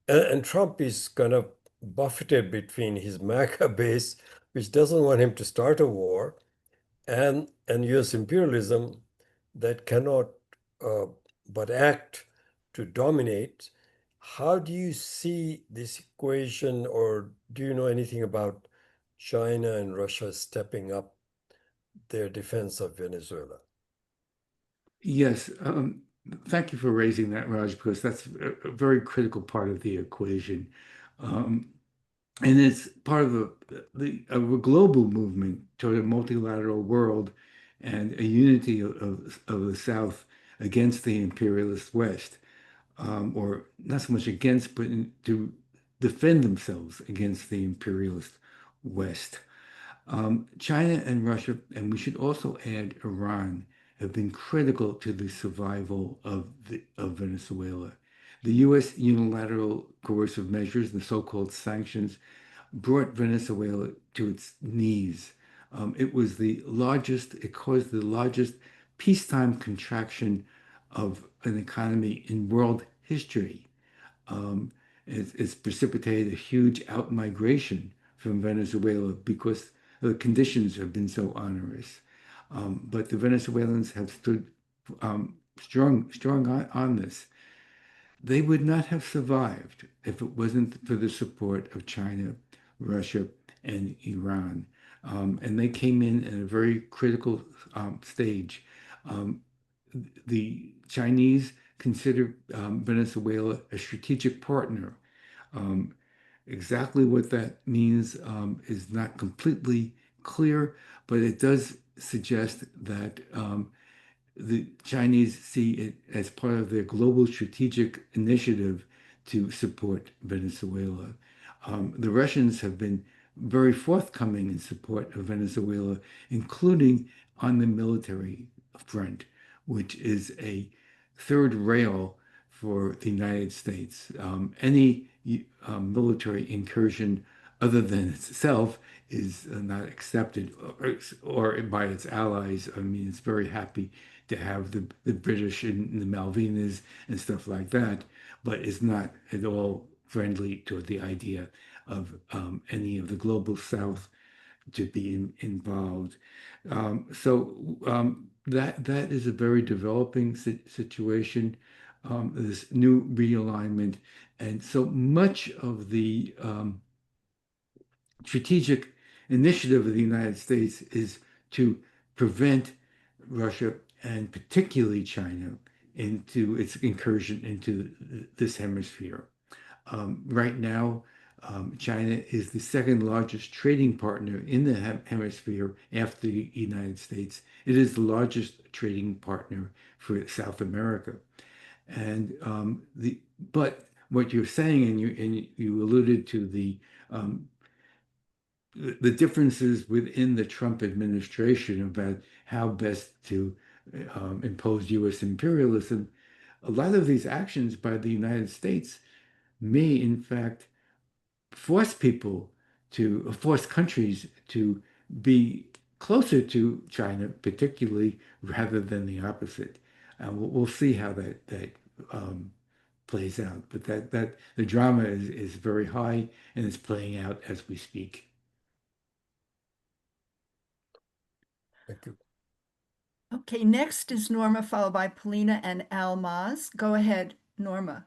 and Trump is kind of buffeted between his MAGA base, which doesn't want him to start a war, and US imperialism that cannot but act to dominate. How do you see this equation, or do you know anything about China and Russia stepping up their defense of Venezuela? Yes, thank you for raising that, Raj, because that's a very critical part of the equation. And it's part of a global movement toward a multilateral world and a unity of the South against the imperialist West, or not so much against, but to defend themselves against the imperialist West. China and Russia, and we should also add Iran, have been critical to the survival of Venezuela. The U.S. unilateral coercive measures, the so-called sanctions, brought Venezuela to its knees. It caused the largest peacetime contraction of an economy in world history. It's precipitated a huge outmigration from Venezuela because the conditions have been so onerous. But the Venezuelans have stood strong on this. They would not have survived if it wasn't for the support of China, Russia, and Iran. And they came in at a very critical stage. The Chinese consider Venezuela a strategic partner. Exactly what that means is not completely clear, but it does suggest that the Chinese see it as part of their global strategic initiative to support Venezuela. The Russians have been very forthcoming in support of Venezuela, including on the military front, which is a third rail for the United States. Any military incursion other than itself is not accepted or by its allies. I mean, it's very happy to have the British in the Malvinas and stuff like that, but it's not at all friendly toward the idea of any of the global South to be involved. That is a very developing situation. This new realignment, and so much of the strategic initiative of the United States is to prevent Russia and particularly China into its incursion into this hemisphere. Right now, China is the second largest trading partner in the hemisphere after the United States. It is the largest trading partner for South America. And but what you're saying, and you alluded to the differences within the Trump administration about how best to impose U.S. imperialism. A lot of these actions by the United States may, in fact, force countries to be closer to China, particularly, rather than the opposite. We'll see how that plays out. But that the drama is very high and it's playing out as we speak. Thank you. Okay, next is Norma, followed by Polina and Almaz. Go ahead, Norma.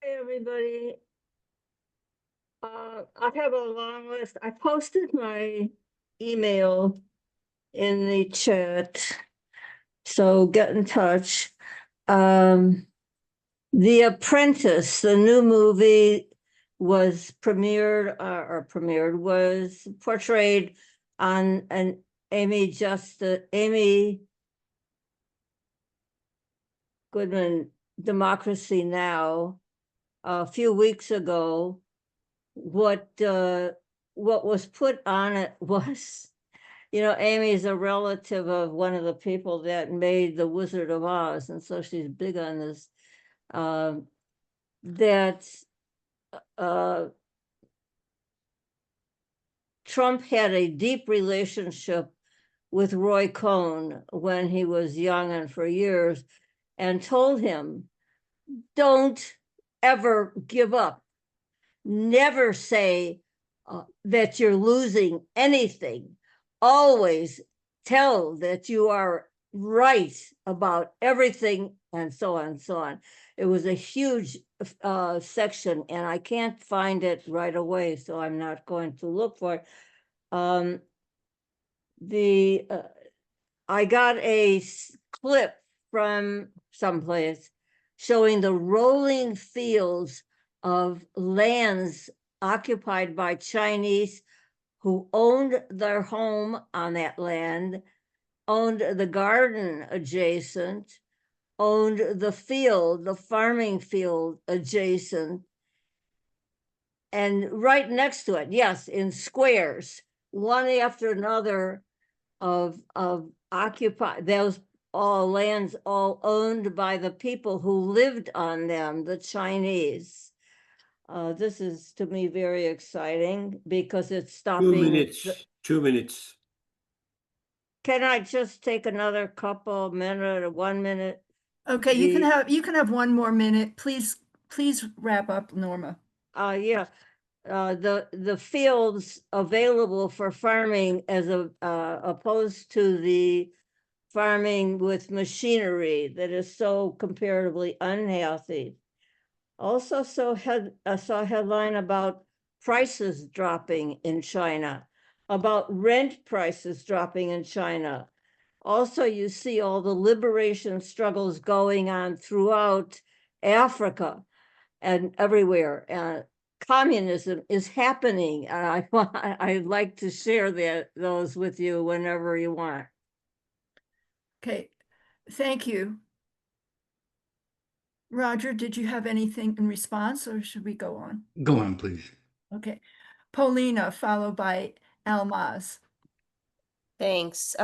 Hey, everybody. I have a long list. I posted my email in the chat, so get in touch. The Apprentice, the new movie, was was portrayed on an Amy Goodman Democracy Now! A few weeks ago. What was put on it was, Amy is a relative of one of the people that made The Wizard of Oz, and so she's big on this. Trump had a deep relationship with Roy Cohn when he was young and for years, and told him, don't ever give up. Never say that you're losing anything. Always tell that you are right about everything, and so on and so on. It was a huge section, and I can't find it right away, so I'm not going to look for it. I got a clip from someplace showing the rolling fields of lands occupied by Chinese who owned their home on that land, owned the garden adjacent, owned the field, the farming field adjacent, and right next to it, yes, in squares, one after another of occupied, those all lands all owned by the people who lived on them, the Chinese. This is, to me, very exciting because it's stopping. 2 minutes. 2 minutes. Can I just take another couple minute or 1 minute? Okay, you can have 1 more minute. Please wrap up, Norma. Yeah. The fields available for farming as opposed to the farming with machinery that is so comparatively unhealthy. Also saw a headline about prices dropping in China, about rent prices dropping in China. Also, you see all the liberation struggles going on throughout Africa and everywhere. And communism is happening. And I'd like to share those with you whenever you want. Okay, thank you. Roger, did you have anything in response, or should we go on? Go on, please. Okay, Paulina, followed by Almaz. Thanks.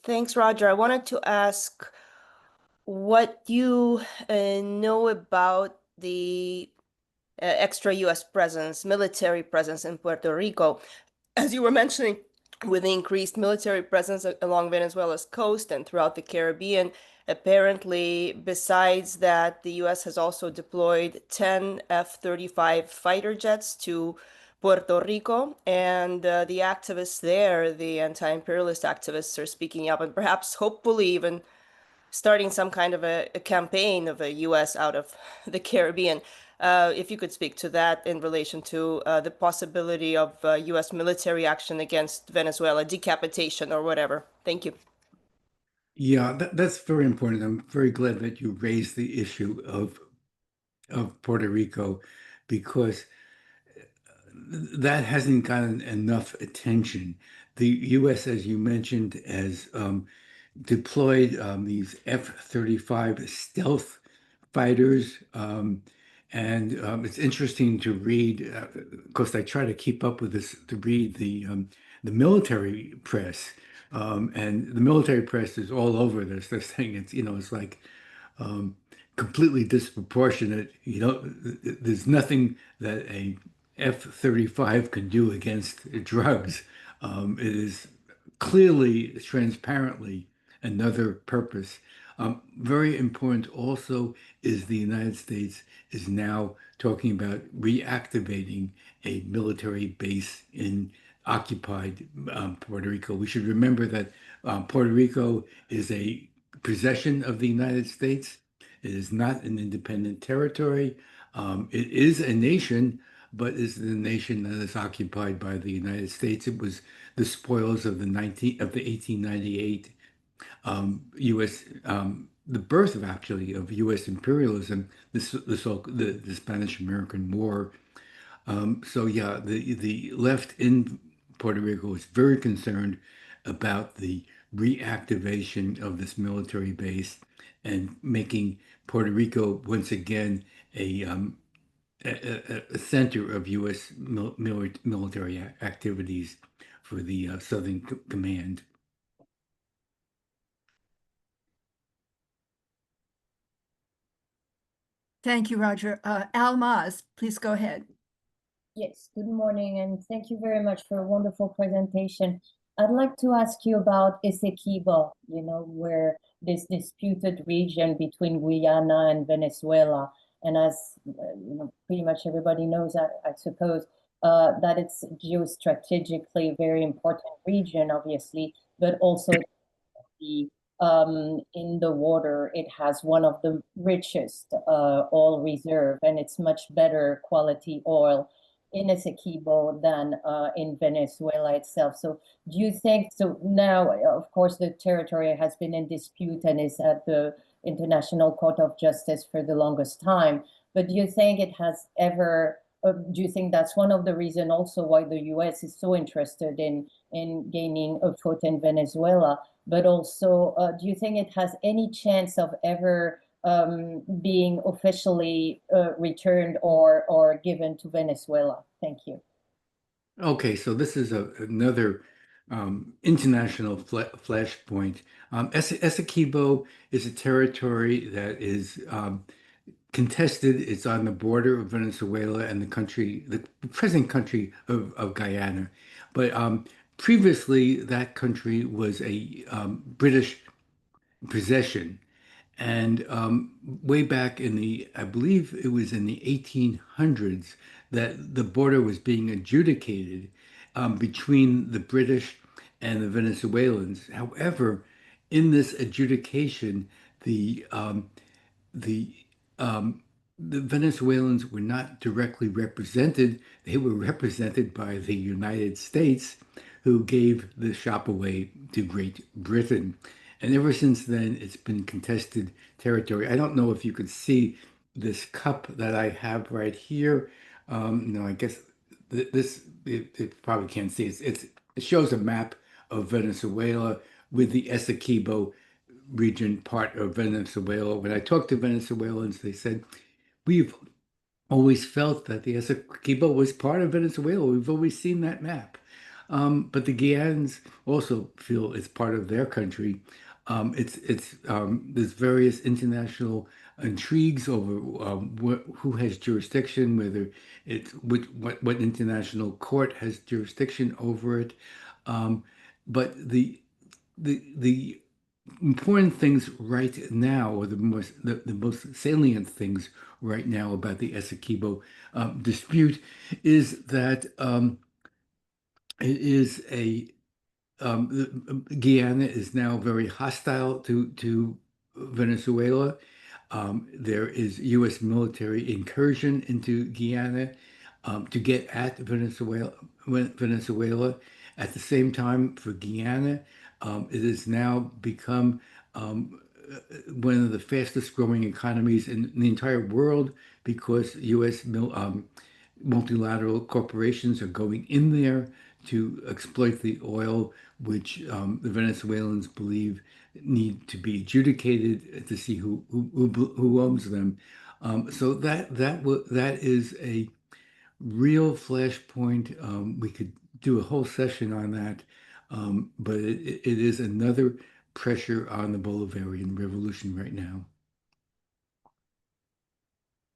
Thanks, Roger. I wanted to ask what you know about the extra U.S. presence, military presence in Puerto Rico. As you were mentioning, with the increased military presence along Venezuela's coast and throughout the Caribbean, apparently, besides that, the U.S. has also deployed 10 F-35 fighter jets to Puerto Rico, and the activists there, the anti-imperialist activists, are speaking up and perhaps, hopefully, even starting some kind of a campaign of a U.S. out of the Caribbean. If you could speak to that in relation to the possibility of U.S. military action against Venezuela, decapitation or whatever. Thank you. Yeah, that's very important. I'm very glad that you raised the issue of Puerto Rico, because that hasn't gotten enough attention. The U.S., as you mentioned, has deployed these F-35 stealth fighters. And it's interesting to read, of course, I try to keep up with this, to read the military press. And the military press is all over this. They're saying it's like completely disproportionate. There's nothing that a F-35 can do against drugs. It is clearly, transparently another purpose. Very important also is the United States is now talking about reactivating a military base in occupied Puerto Rico. We should remember that Puerto Rico is a possession of the United States. It is not an independent territory. It is a nation, but is the nation that is occupied by the United States. It was the spoils of the 1898 U.S. The birth of actually of U.S. imperialism, the Spanish American War. So yeah, the left in Puerto Rico is very concerned about the reactivation of this military base and making Puerto Rico once again a center of U.S. military activities for the Southern Command. Thank you, Roger. Almaz, please go ahead. Yes, good morning, and thank you very much for a wonderful presentation. I'd like to ask you about Essequibo, where this disputed region between Guyana and Venezuela. And as pretty much everybody knows, I suppose, that it's geostrategically a very important region, obviously, but also in the water, it has one of the richest oil reserve, and it's much better quality oil in Essequibo than in Venezuela itself. So do you think, so now, of course, the territory has been in dispute and is at the International Court of Justice for the longest time, but do you think it has ever, do you think that's one of the reasons also why the US is so interested in gaining a foot in Venezuela? But also, do you think it has any chance of ever being officially returned or given to Venezuela? Thank you. Okay, so this is another international flashpoint. Essequibo is a territory that is contested. It's on the border of Venezuela and the present country of Guyana. But previously, that country was a British possession. And way back I believe it was in the 1800s, that the border was being adjudicated between the British and the Venezuelans. However, in this adjudication, the um, the um, the Venezuelans were not directly represented. They were represented by the United States, who gave the shop away to Great Britain. And ever since then, it's been contested territory. I don't know if you could see this cup that I have right here. No, I guess this it probably can't see. It shows a map of Venezuela with the Essequibo region part of Venezuela. When I talked to Venezuelans, they said, we've always felt that the Essequibo was part of Venezuela. We've always seen that map. But the Guianans also feel it's part of their country. There's various international intrigues over who has jurisdiction, whether it's what international court has jurisdiction over it. But the important things right now, or the most salient things right now about the Essequibo dispute, is that it is Guyana is now very hostile to Venezuela. There is U.S. military incursion into Guyana to get at Venezuela. At the same time, for Guyana, it has now become one of the fastest growing economies in the entire world because U.S. Multilateral corporations are going in there to exploit the oil, which the Venezuelans believe need to be adjudicated to see who owns them. So that is a real flashpoint. We could do a whole session on that, but it is another pressure on the Bolivarian revolution right now.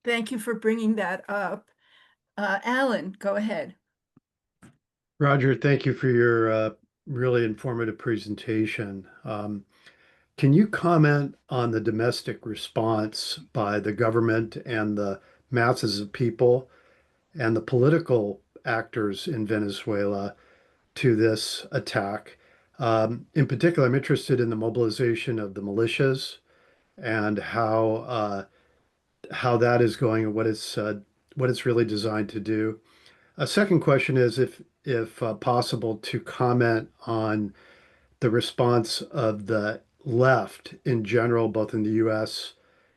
Thank you for bringing that up. Alan, go ahead. Roger, thank you for your really informative presentation. Can you comment on the domestic response by the government and the masses of people and the political actors in Venezuela to this attack? In particular, I'm interested in the mobilization of the militias and how that is going and what it's really designed to do. A second question is if possible to comment on the response of the left in general, both in the US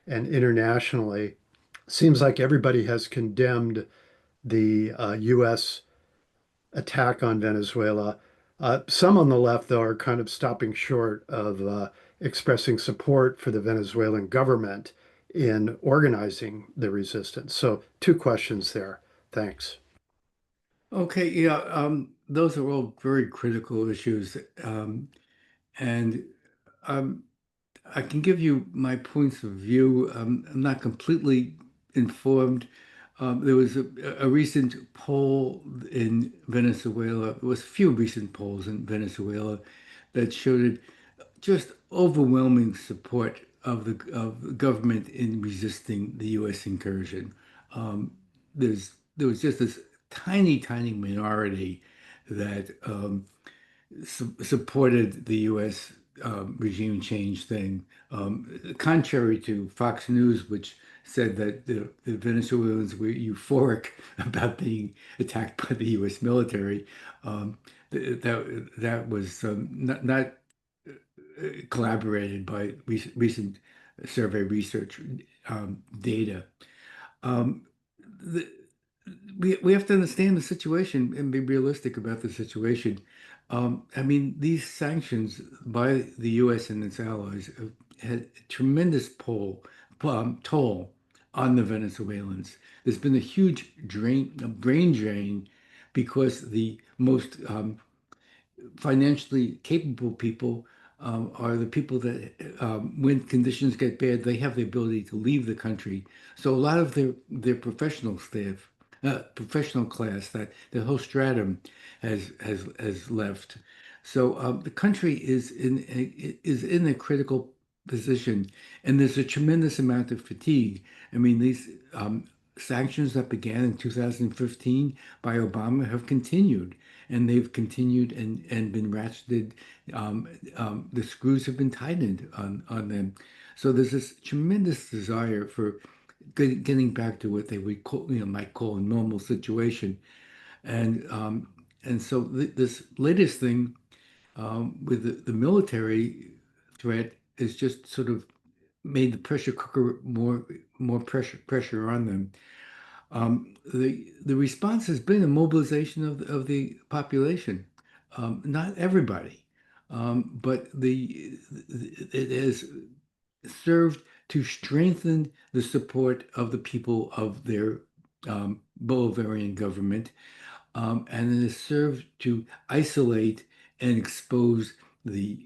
and internationally. Seems like everybody has condemned the US attack on Venezuela. Some on the left, though, are kind of stopping short of expressing support for the Venezuelan government in organizing the resistance. So, two questions there. Thanks. Okay, yeah, those are all very critical issues, and um, I can give you my points of view. I'm not completely informed. There was a recent poll in Venezuela. There was a few recent polls in Venezuela that showed just overwhelming support of the government in resisting the U.S. incursion. There was just this tiny minority that supported the U.S. Regime change thing, contrary to Fox News, which said that the Venezuelans were euphoric about being attacked by the U.S. military. That was not collaborated by recent survey research data. Um, the, we have to understand the situation and be realistic about the situation. I mean, these sanctions by the U.S. and its allies have had a tremendous toll on the Venezuelans. There's been a huge brain drain, because the most financially capable people are the people that, when conditions get bad, they have the ability to leave the country. So a lot of their professional staff, professional class, that the whole stratum has left. So the country is in a critical position, and there's a tremendous amount of fatigue. I mean, these sanctions that began in 2015 by Obama have continued, and they've continued and been ratcheted. The screws have been tightened on them. So there's this tremendous desire for getting back to what they would call, might call a normal situation. And so this latest thing with the military threat is just sort of made the pressure cooker more pressure on them. The response has been a mobilization of the population, not everybody, but it has served to strengthen the support of the people of their Bolivarian government, and it has served to isolate and expose the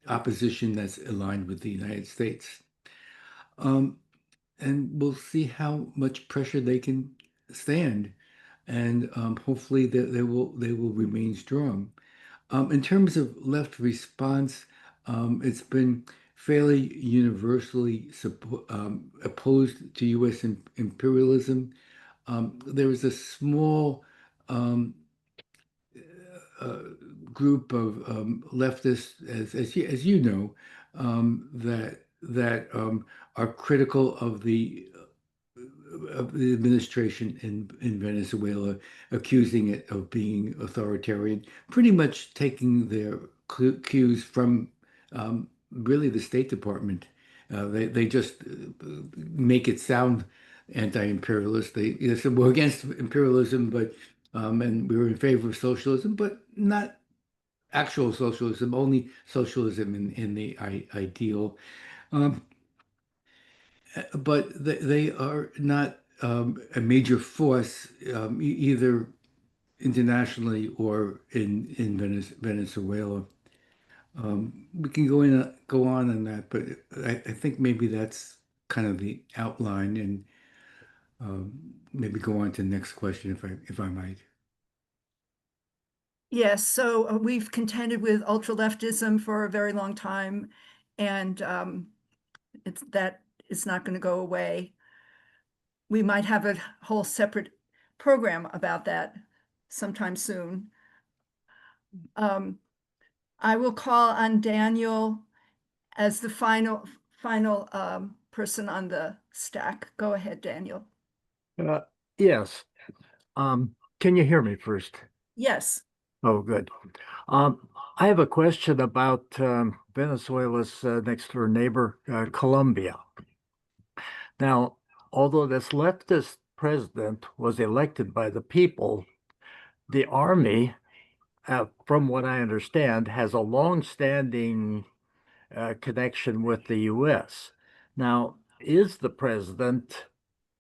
opposition that's aligned with the United States. And we'll see how much pressure they can stand, and hopefully they will remain strong. In terms of left response, it's been fairly universally opposed to U.S. Imperialism. There was a small group of leftists, as you know, that are critical of the administration in Venezuela, accusing it of being authoritarian, pretty much taking their cues from really the State Department. They just make it sound anti-imperialist. They said we're against imperialism, but and we were in favor of socialism, but not actual socialism, only socialism in the ideal. But they are not a major force either internationally or in Venezuela. We can go on that, but I think maybe that's kind of the outline, and maybe go on to the next question if I might. Yes, so we've contended with ultra-leftism for a very long time, and that is not going to go away. We might have a whole separate program about that sometime soon. I will call on Daniel as the final person on the stack. Go ahead, Daniel. Yes. Can you hear me first? Yes. Oh, good. I have a question about Venezuela's next door neighbor, Colombia. Now, although this leftist president was elected by the people, the army, from what I understand, has a long-standing connection with the U.S. Now,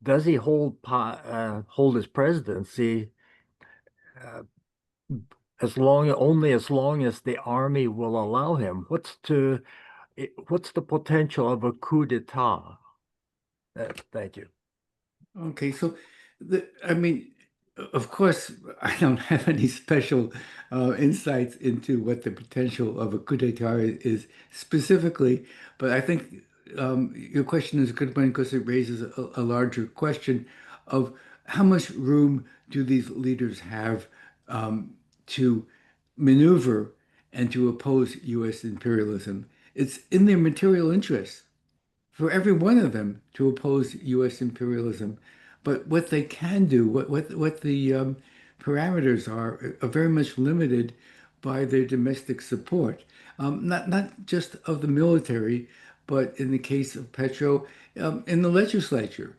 does he hold his presidency only as long as the army will allow him? What's the potential of a coup d'etat? Thank you. Okay, so I mean, of course, I don't have any special insights into what the potential of a coup d'etat is specifically, but I think your question is a good one because it raises a larger question of how much room do these leaders have to maneuver and to oppose U.S. imperialism. It's in their material interest for every one of them to oppose U.S. imperialism. But what they can do, what the parameters are very much limited by their domestic support, not just of the military, but in the case of Petro, in the legislature.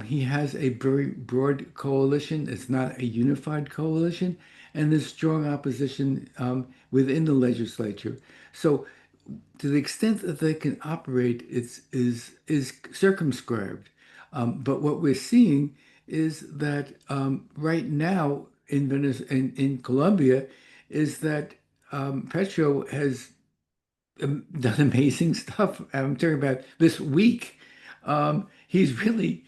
He has a very broad coalition. It's not a unified coalition, and there's strong opposition within the legislature. So to the extent that they can operate, is circumscribed. But what we're seeing is that right now in Colombia is that Petro has done amazing stuff. I'm talking about this week. He's really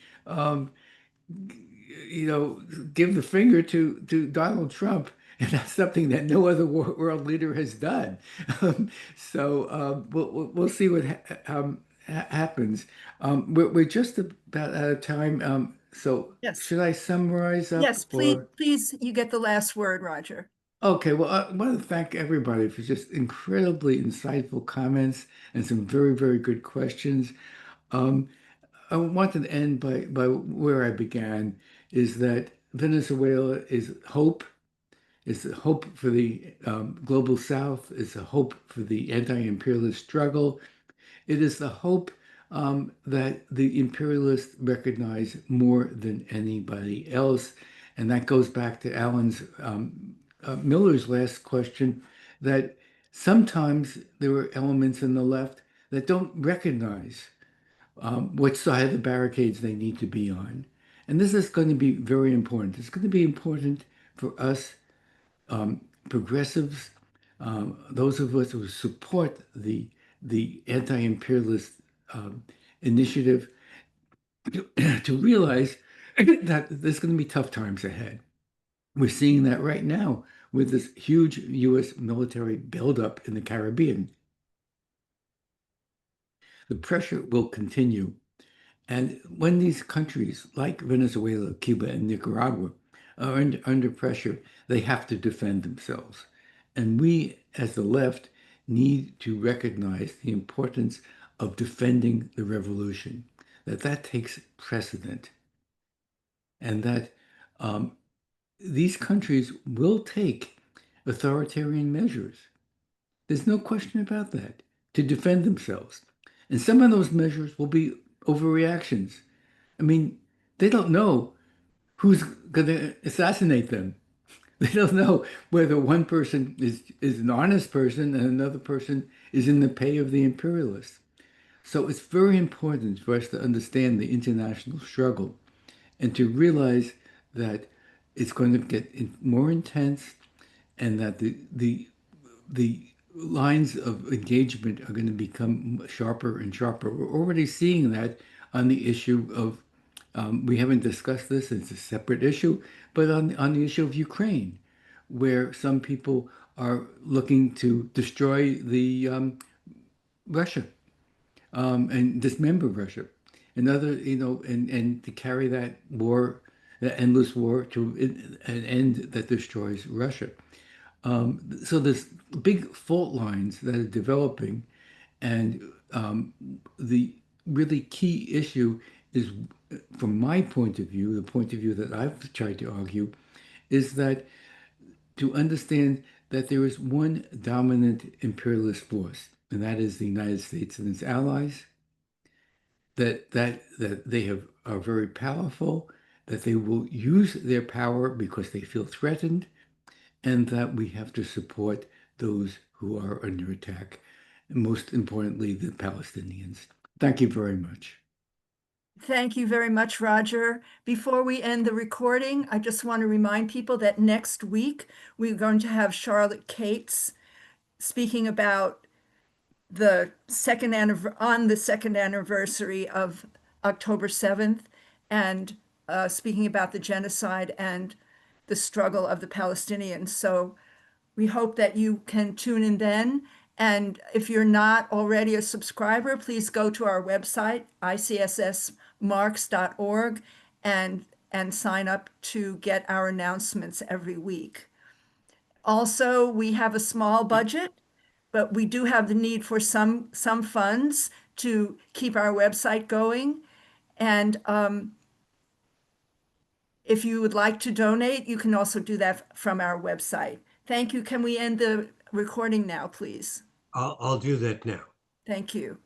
give the finger to Donald Trump, and that's something that no other world leader has done. So we'll see what happens. We're just about out of time. So Yes. should I summarize up? Yes, please, you get the last word, Roger. Okay, well, I want to thank everybody for just incredibly insightful comments and some very, very good questions. Um, I wanted to end by where I began, is that Venezuela is hope. It's a hope for the global South. It's a hope for the anti-imperialist struggle. It is the hope that the imperialists recognize more than anybody else. And that goes back to Alan's Miller's last question, that sometimes there are elements in the left that don't recognize which side of the barricades they need to be on. And this is going to be very important. It's going to be important for us progressives, those of us who support the anti-imperialist initiative, to realize that there's going to be tough times ahead. We're seeing that right now with this huge U.S. military buildup in the Caribbean. The pressure will continue. And when these countries like Venezuela, Cuba, and Nicaragua are under pressure, they have to defend themselves. And we, as the left, need to recognize the importance of defending the revolution, that takes precedent, and that these countries will take authoritarian measures. There's no question about that, to defend themselves. And some of those measures will be overreactions. I mean, they don't know who's going to assassinate them. They don't know whether one person is an honest person and another person is in the pay of the imperialists. So it's very important for us to understand the international struggle and to realize that it's going to get more intense, and that the lines of engagement are going to become sharper and sharper. We're already seeing that on the issue of, we haven't discussed this, it's a separate issue, but on the issue of Ukraine, where some people are looking to destroy the Russia and dismember Russia. Another, and to carry that war, the endless war, to an end that destroys Russia. So there's big fault lines that are developing, and the really key issue is, from my point of view, the point of view that I've tried to argue, is that to understand that there is one dominant imperialist force, and that is the United States and its allies, that they are very powerful, that they will use their power because they feel threatened, and that we have to support those who are under attack, and most importantly, the Palestinians. Thank you very much. Thank you very much, Roger. Before we end the recording, I just want to remind people that next week we're going to have Charlotte Cates speaking about the second anniversary of October 7th, and speaking about the genocide and the struggle of the Palestinians. So we hope that you can tune in then. And if you're not already a subscriber, please go to our website, ICSSmarks.org, and sign up to get our announcements every week. Also, we have a small budget, but we do have the need for some funds to keep our website going. And if you would like to donate, you can also do that from our website. Thank you. Can we end the recording now, please? I'll do that now. Thank you.